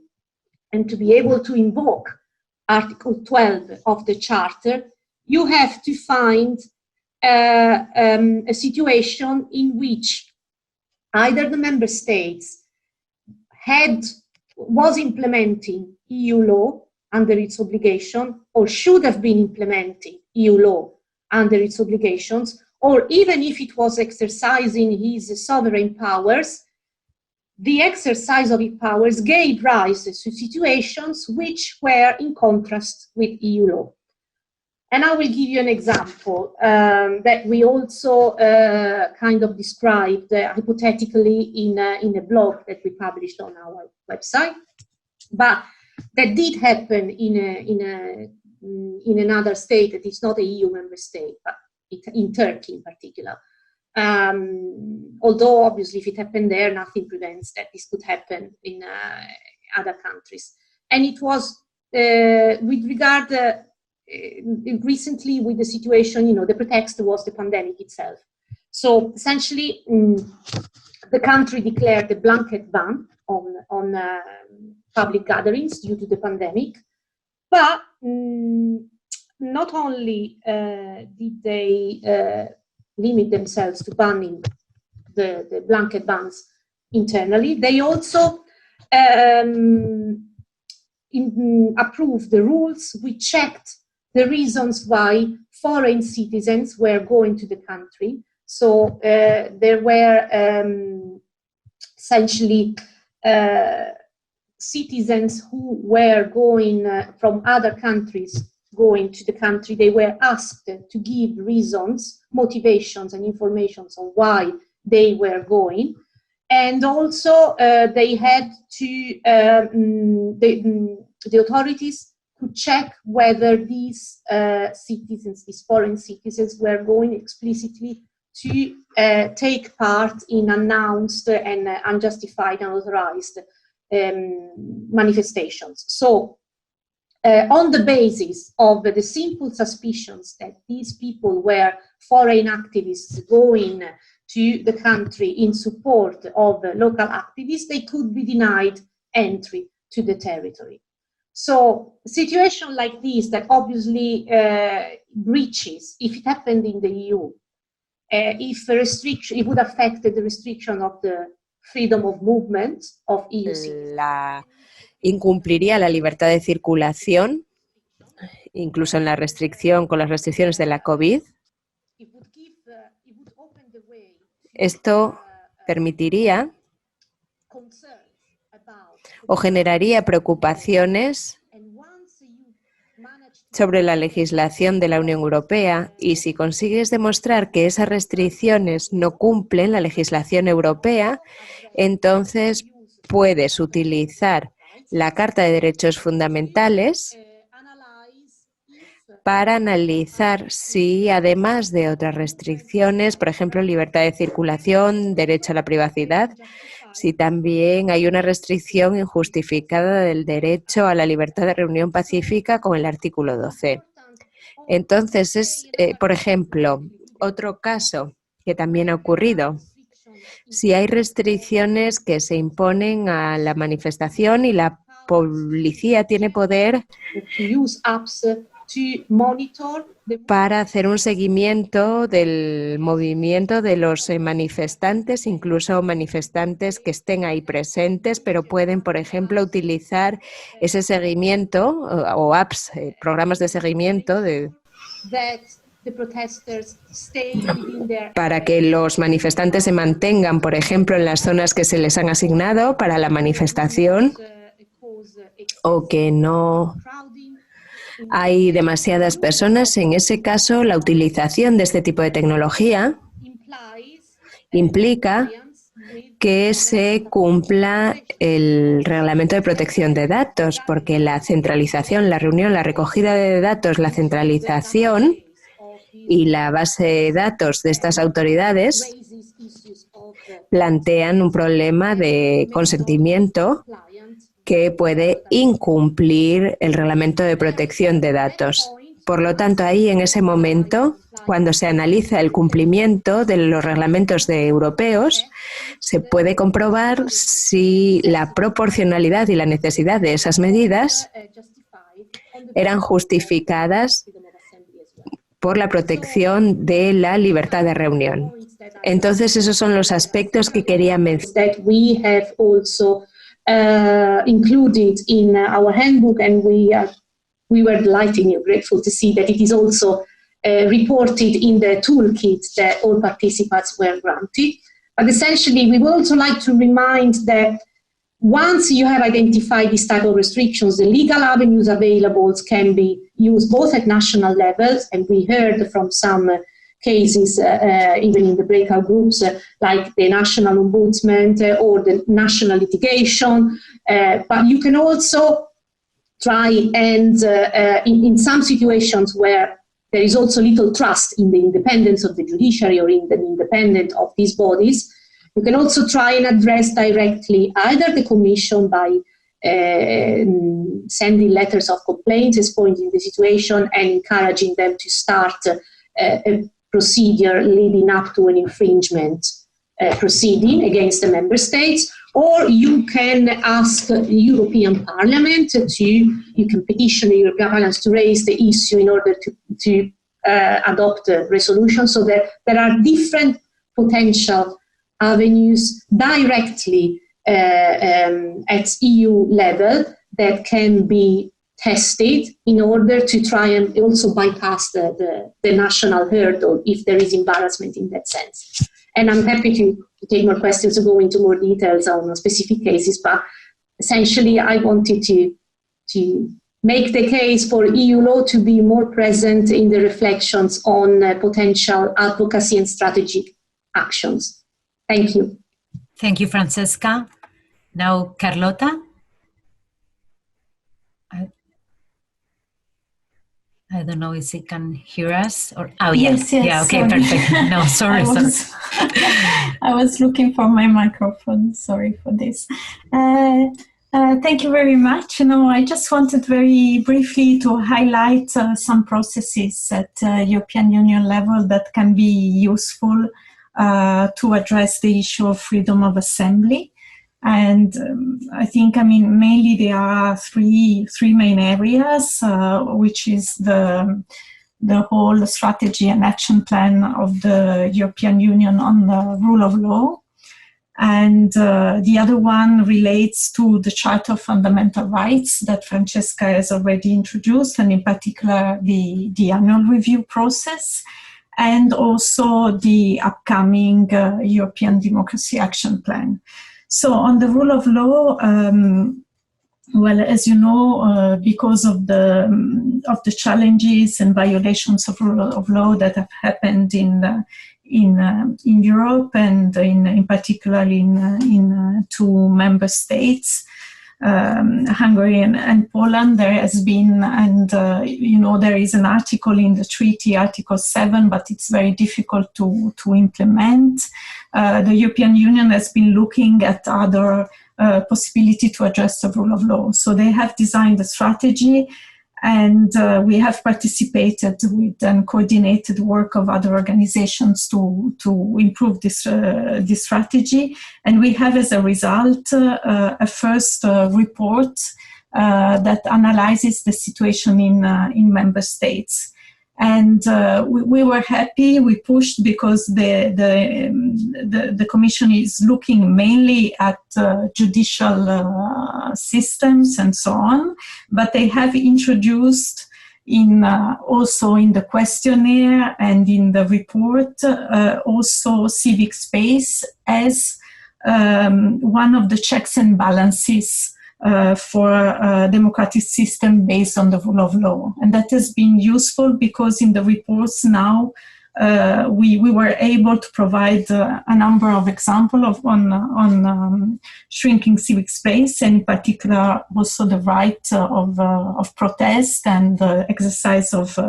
and to be able to invoke Article 12 of the Charter, you have to find a situation in which either the member states was implementing EU law under its obligation, or should have been implementing EU law under its obligations, or even if it was exercising his sovereign powers, the exercise of its powers gave rise to situations which were in contrast with EU law. And I will give you an example that we also kind of described hypothetically in a blog that we published on our website, but that did happen in another state that is not a EU member state, but in Turkey in particular. Although obviously if it happened there, nothing prevents that this could happen in other countries. And it was with regard recently with the situation, you know, the pretext was the pandemic itself. So essentially, the country declared a blanket ban on public gatherings due to the pandemic. But not only did they limit themselves to banning the blanket bans internally, they also approved the rules. We checked the reasons why foreign citizens were going to the country. So there were essentially citizens who were going from other countries going to the country. They were asked to give reasons, motivations, and informations on why they were going. And also they had to, the authorities could check whether these citizens, these foreign citizens, were going explicitly to take part in announced and unjustified and unauthorized manifestations. So on the basis of the simple suspicions that these people were foreign activists going to the country in support of local activists, they could be denied entry to the territory. So a situation like this that obviously breaches, if it happened in the EU, if a restriction, it would affect the restriction of the freedom of movement of EU citizens. Incumpliría la libertad de circulación, incluso en la restricción, con las restricciones de la COVID. Esto permitiría o generaría preocupaciones sobre la legislación de la Unión Europea, y si consigues demostrar que esas restricciones no cumplen la legislación europea, entonces puedes utilizar la Carta de Derechos Fundamentales para analizar si, además de otras restricciones, por ejemplo, libertad de circulación, derecho a la privacidad, si también hay una restricción injustificada del derecho a la libertad de reunión pacífica con el artículo 12. Entonces, por ejemplo, otro caso que también ha ocurrido, si hay restricciones que se imponen a la manifestación y la policía tiene poder para hacer un seguimiento del movimiento de los manifestantes, incluso manifestantes que estén ahí presentes, pero pueden, por ejemplo, utilizar ese seguimiento o apps, programas de seguimiento para que los manifestantes se mantengan, por ejemplo, en las zonas que se les han asignado para la manifestación, o que no hay demasiadas personas. En ese caso, la utilización de este tipo de tecnología implica que se cumpla el reglamento de protección de datos, porque la centralización, la reunión, la recogida de datos, la centralización y la base de datos de estas autoridades plantean un problema de consentimiento que puede incumplir el reglamento de protección de datos. Por lo tanto, ahí en ese momento, cuando se analiza el cumplimiento de los reglamentos europeos, se puede comprobar si la proporcionalidad y la necesidad de esas medidas eran justificadas por la protección de la libertad de reunión. Entonces, esos son los aspectos que quería mencionar. Included in our handbook, and we were delighted and grateful to see that it is also reported in the toolkit that all participants were granted. But essentially, we would also like to remind that once you have identified these type of restrictions, the legal avenues available can be used both at national levels, and we heard from some cases, even in the breakout groups, like the national ombudsman or the national litigation. But you can also try and, in some situations where there is also little trust in the independence of the judiciary or in the independence of these bodies, you can also try and address directly either the Commission by sending letters of complaints, explaining the situation and encouraging them to start a procedure leading up to an infringement proceeding against the member states, or you can ask the European Parliament you can petition the European Parliament to raise the issue in order to adopt a resolution, so that there are different potential avenues directly at EU level that can be tested in order to try and also bypass the national hurdle if there is embarrassment in that sense. And I'm happy to take more questions to go into more details on specific cases, but essentially I wanted to make the case for EU law to be more present in the reflections on potential advocacy and strategic actions. Thank you. Thank you, Francesca. Now, Carlota. I don't know if you can hear us or yes. Yeah, okay, sorry. perfect. No, sorry. I was looking for my microphone. Sorry for this. Thank you very much. I just wanted very briefly to highlight some processes at European Union level that can be useful to address the issue of freedom of assembly. And I think, mainly there are three main areas, which is the whole strategy and action plan of the European Union on the rule of law. And the other one relates to the Charter of Fundamental Rights that Francesca has already introduced, and in particular the annual review process, and also the upcoming European Democracy Action Plan. So on the rule of law, well, as you know, because of the challenges and violations of rule of law that have happened in Europe and in particular in two member states, Hungary and Poland, there has been, and there is an article in the treaty, Article 7, but it's very difficult to implement. The European Union has been looking at other possibility to address the rule of law. So they have designed a strategy, and we have participated with and coordinated work of other organizations to improve this strategy. And we have, as a result, a first report that analyzes the situation in member states. And we were happy. We pushed because the Commission is looking mainly at judicial systems and so on, but they have introduced also in the questionnaire and in the report also civic space as one of the checks and balances for a democratic system based on the rule of law. And that has been useful because in the reports now we were able to provide a number of examples on shrinking civic space, and in particular also the right of protest and the exercise of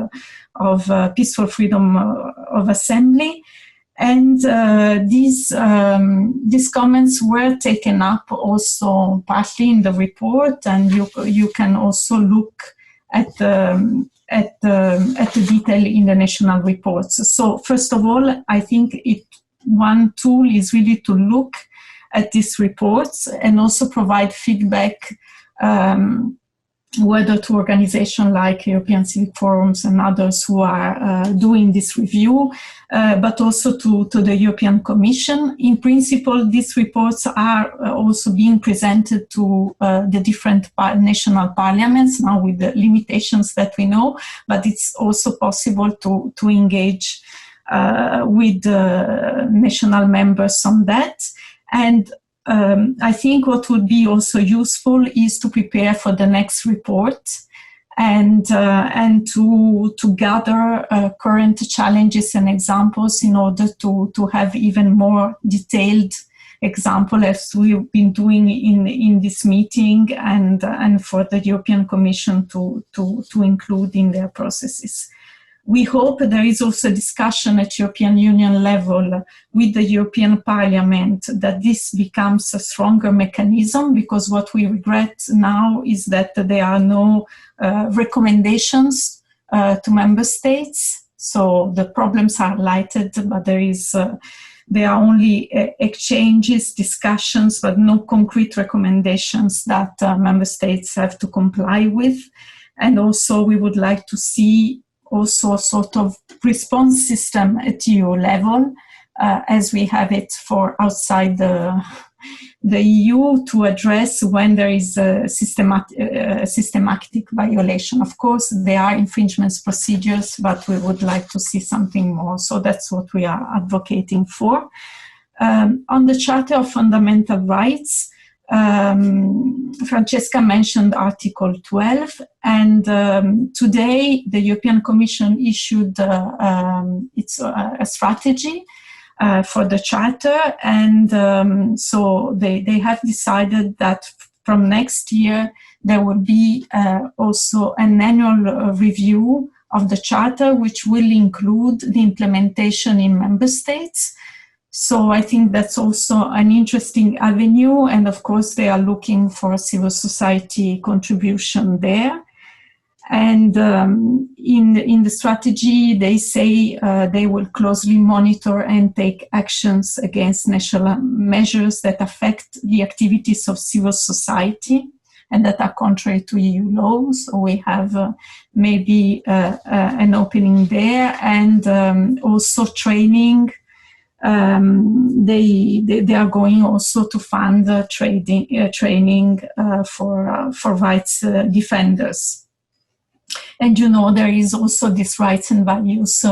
peaceful freedom of assembly. And these comments were taken up also partly in the report, and you can also look at the detail in the national reports. So first of all, I think one tool is really to look at these reports and also provide feedback, whether to organizations like European Civic Forums and others who are doing this review, but also to the European Commission. In principle, these reports are also being presented to the different national parliaments, now with the limitations that we know, but it's also possible to engage with national members on that. And I think what would be also useful is to prepare for the next report and to gather current challenges and examples in order to have even more detailed example, as we've been doing in this meeting, and for the European Commission to include in their processes. We hope there is also discussion at European Union level with the European Parliament that this becomes a stronger mechanism, because what we regret now is that there are no recommendations to member states. So the problems are highlighted, but there are only exchanges, discussions, but no concrete recommendations that member states have to comply with. And also we would like to see also a sort of response system at EU level, as we have it for outside the EU, to address when there is a systematic violation. Of course, there are infringements procedures, but we would like to see something more. So that's what we are advocating for. On the Charter of Fundamental Rights, Francesca mentioned Article 12, and today the European Commission issued a strategy for the Charter, and so they have decided that from next year there will be also an annual review of the Charter, which will include the implementation in member states. So I think that's also an interesting avenue, and of course they are looking for civil society contribution there. And in the strategy, they say they will closely monitor and take actions against national measures that affect the activities of civil society and that are contrary to EU laws. So we have maybe an opening there, and also training. They are going also to fund training for rights defenders. And there is also this Rights and Values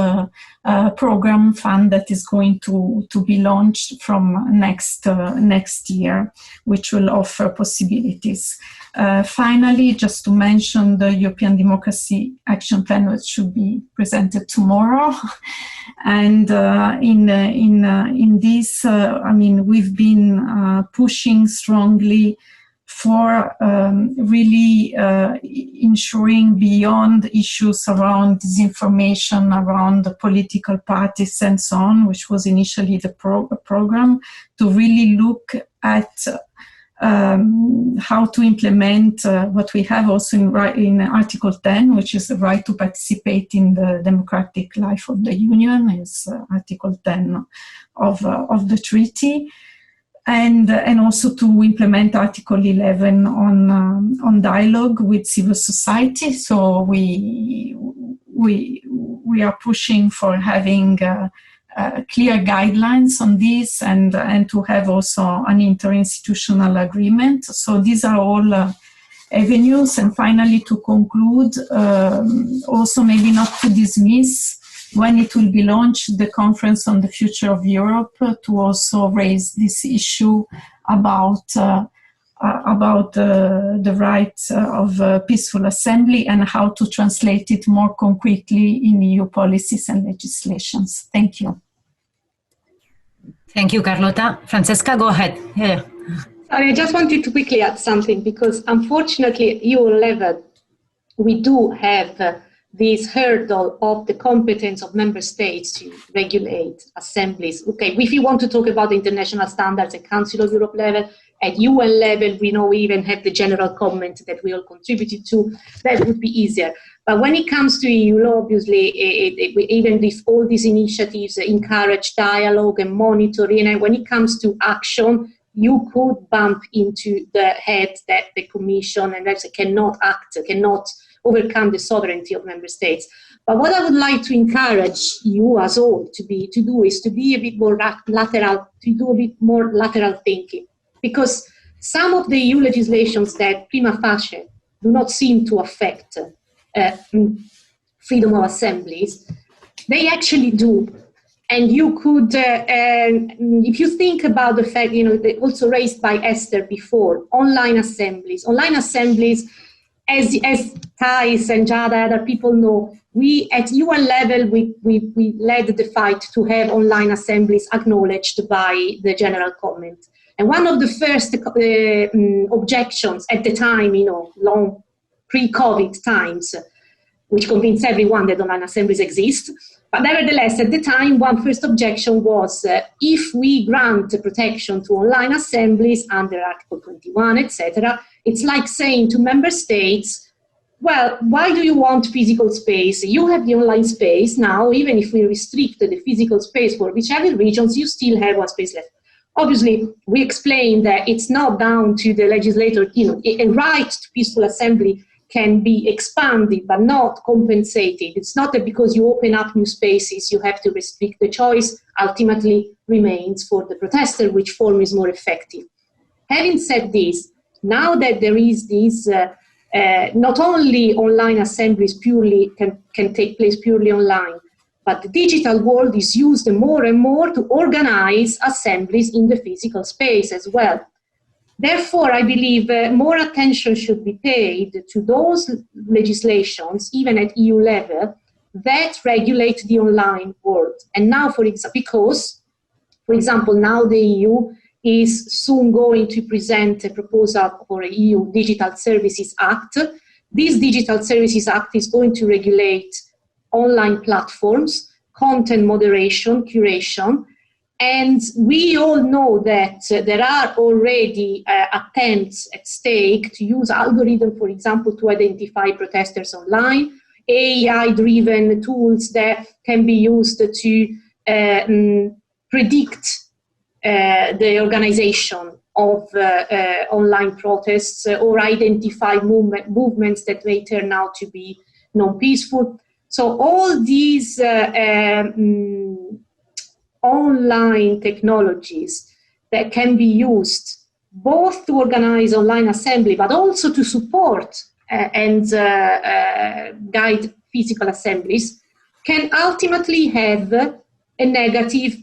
program fund that is going to be launched from next year, which will offer possibilities. Finally, just to mention the European Democracy Action Plan, which should be presented tomorrow. And in this, we've been pushing strongly for really ensuring, beyond issues around disinformation, around the political parties and so on, which was initially the program, to really look at how to implement what we have also in Article 10, which is the right to participate in the democratic life of the Union, is Article 10 of the treaty. And also to implement Article 11 on dialogue with civil society. So we are pushing for having clear guidelines on this and to have also an interinstitutional agreement. So these are all avenues. And finally, to conclude, also maybe not to dismiss when it will be launched, the Conference on the Future of Europe, to also raise this issue about the right of peaceful assembly and how to translate it more concretely in EU policies and legislations. Thank you. Thank you, Carlota. Francesca, go ahead. Yeah. Sorry, I just wanted to quickly add something, because unfortunately at EU level, we do have this hurdle of the competence of member states to regulate assemblies. Okay, if you want to talk about the international standards at Council of Europe level, at UN level, we know we even have the general comment that we all contributed to. That would be easier. But when it comes to EU law, obviously, even all these initiatives encourage dialogue and monitoring. And when it comes to action, you could bump into the head that the Commission and that cannot act, cannot overcome the sovereignty of member states. But what I would like to encourage you as all to do is to be a bit more lateral, to do a bit more lateral thinking. Because some of the EU legislations that prima facie do not seem to affect freedom of assemblies, they actually do. And you could, if you think about the fact, they also raised by Esther before, online assemblies, as Thais and Jada, other people know, we at UN level, we led the fight to have online assemblies acknowledged by the general comment. And one of the first objections at the time, long pre-COVID times, which convinced everyone that online assemblies exist. But nevertheless, at the time, one first objection was if we grant protection to online assemblies under Article 21, etc., it's like saying to member states, well, why do you want physical space? You have the online space now, even if we restrict the physical space for whichever regions, you still have one space left. Obviously, we explained that it's not down to the legislator, a right to peaceful assembly can be expanded but not compensated. It's not that because you open up new spaces, you have to restrict. The choice ultimately remains for the protester, which form is more effective. Having said this, now that there is this, not only online assemblies can take place purely online, but the digital world is used more and more to organize assemblies in the physical space as well. Therefore, I believe more attention should be paid to those legislations, even at EU level, that regulate the online world. And now, for example, now the EU is soon going to present a proposal for a EU Digital Services Act. This Digital Services Act is going to regulate online platforms, content moderation, curation, and we all know that there are already attempts at stake to use algorithms, for example, to identify protesters online, AI-driven tools that can be used to predict the organization of online protests or identify movements that may turn out to be non-peaceful. So all these online technologies that can be used both to organize online assembly, but also to support and guide physical assemblies can ultimately have a negative,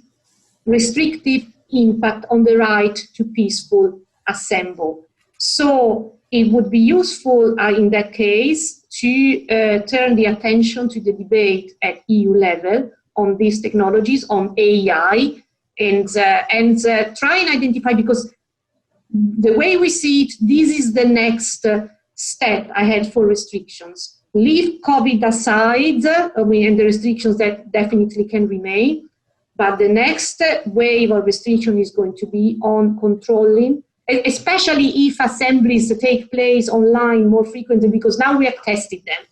restrictive impact on the right to peaceful assemble. So it would be useful in that case to turn the attention to the debate at EU level on these technologies, on AI, and try and identify, because the way we see it, this is the next step ahead for restrictions. Leave COVID aside, and the restrictions that definitely can remain, but the next wave of restriction is going to be on controlling, especially if assemblies take place online more frequently, because now we have tested them.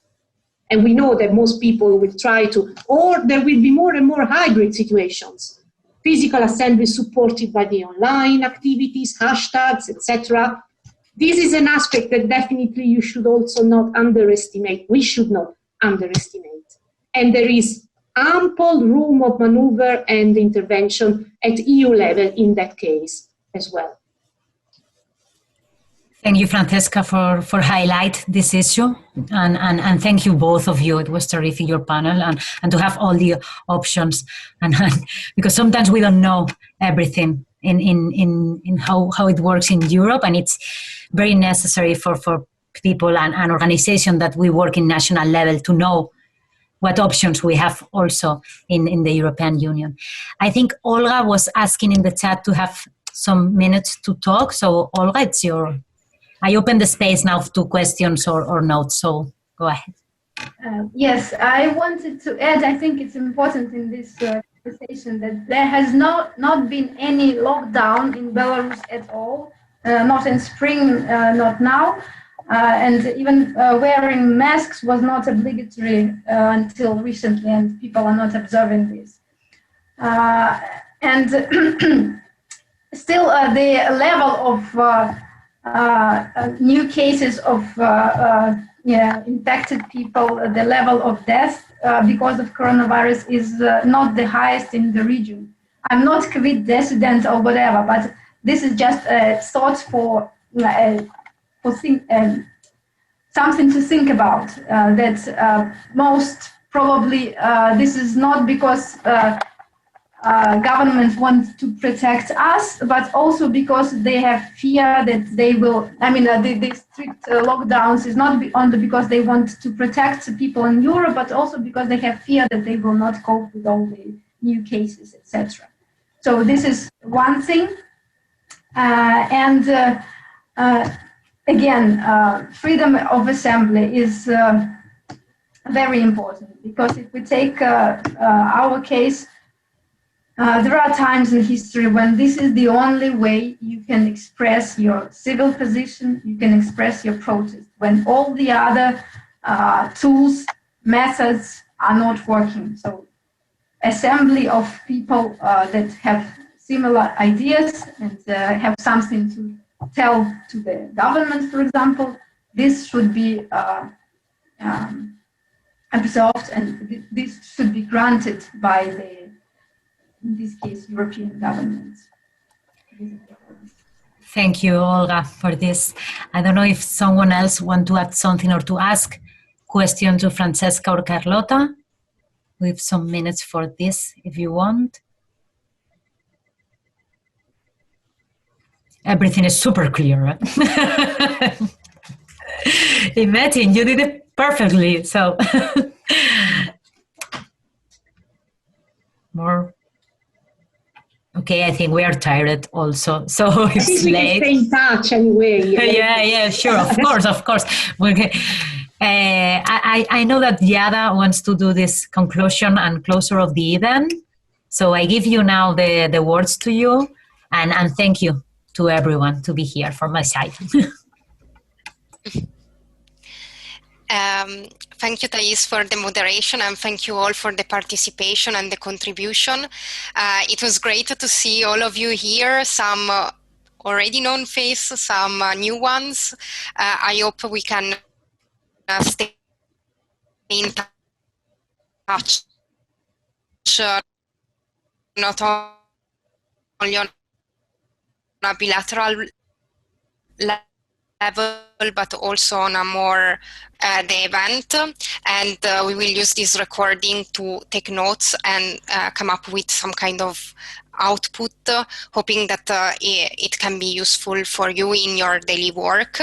And we know that most people will try to, or there will be more and more hybrid situations. Physical assembly supported by the online activities, hashtags, etc. This is an aspect that definitely you should also not underestimate. We should not underestimate. And there is ample room of maneuver and intervention at EU level in that case as well. Thank you, Francesca, for highlight this issue, and thank you both of you. It was terrific, your panel, and to have all the options, and because sometimes we don't know everything in how it works in Europe, and it's very necessary for people and organizations that we work in national level to know what options we have also in the European Union. I think Olga was asking in the chat to have some minutes to talk, so Olga, it's your... I open the space now to questions or notes, so go ahead. Yes, I wanted to add, I think it's important in this conversation that there has not been any lockdown in Belarus at all, not in spring, not now, and even wearing masks was not obligatory until recently, and people are not observing this. And still the level of new cases of infected people, the level of death because of coronavirus is not the highest in the region. I'm not COVID dissident or whatever, but this is just a thought for something to think about. That most probably this is not because governments want to protect us, but also because they have fear that they will, the strict lockdowns is not only because they want to protect people in Europe, but also because they have fear that they will not cope with all the new cases, etc. So this is one thing. Again, freedom of assembly is very important, because if we take our case, there are times in history when this is the only way you can express your civil position, you can express your protest, when all the other tools, methods are not working. So assembly of people that have similar ideas and have something to tell to the government, for example, this should be absolved, and this should be granted by the, in this case, European governments. Thank you, Olga, for this. I don't know if someone else wants to add something or to ask question to Francesca or Carlota. We have some minutes for this if you want. Everything is super clear, right? Imagine, you did it perfectly, so. More. Okay, I think we are tired also, so it's late. I think we can stay in touch anyway. Yeah, sure, of course. Okay. I know that Yada wants to do this conclusion and closure of the event, so I give you now the words to you, and thank you to everyone to be here from my side. Thank you, Thais, for the moderation, and thank you all for the participation and the contribution. It was great to see all of you here, some already known faces, some new ones. I hope we can stay in touch, not only on a bilateral level, but also on a more the event, and we will use this recording to take notes and come up with some kind of output, hoping that it can be useful for you in your daily work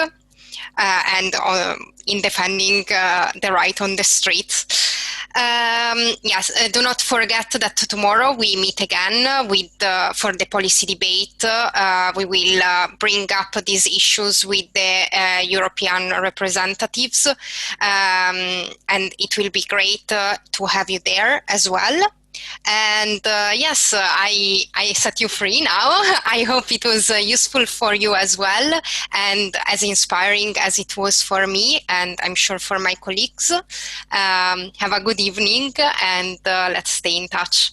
and in defending the right on the streets. Yes, do not forget that tomorrow we meet again with for the policy debate. We will bring up these issues with the European representatives, and it will be great to have you there as well. And yes, I set you free now. I hope it was useful for you as well, and as inspiring as it was for me, and I'm sure for my colleagues. Have a good evening, and let's stay in touch.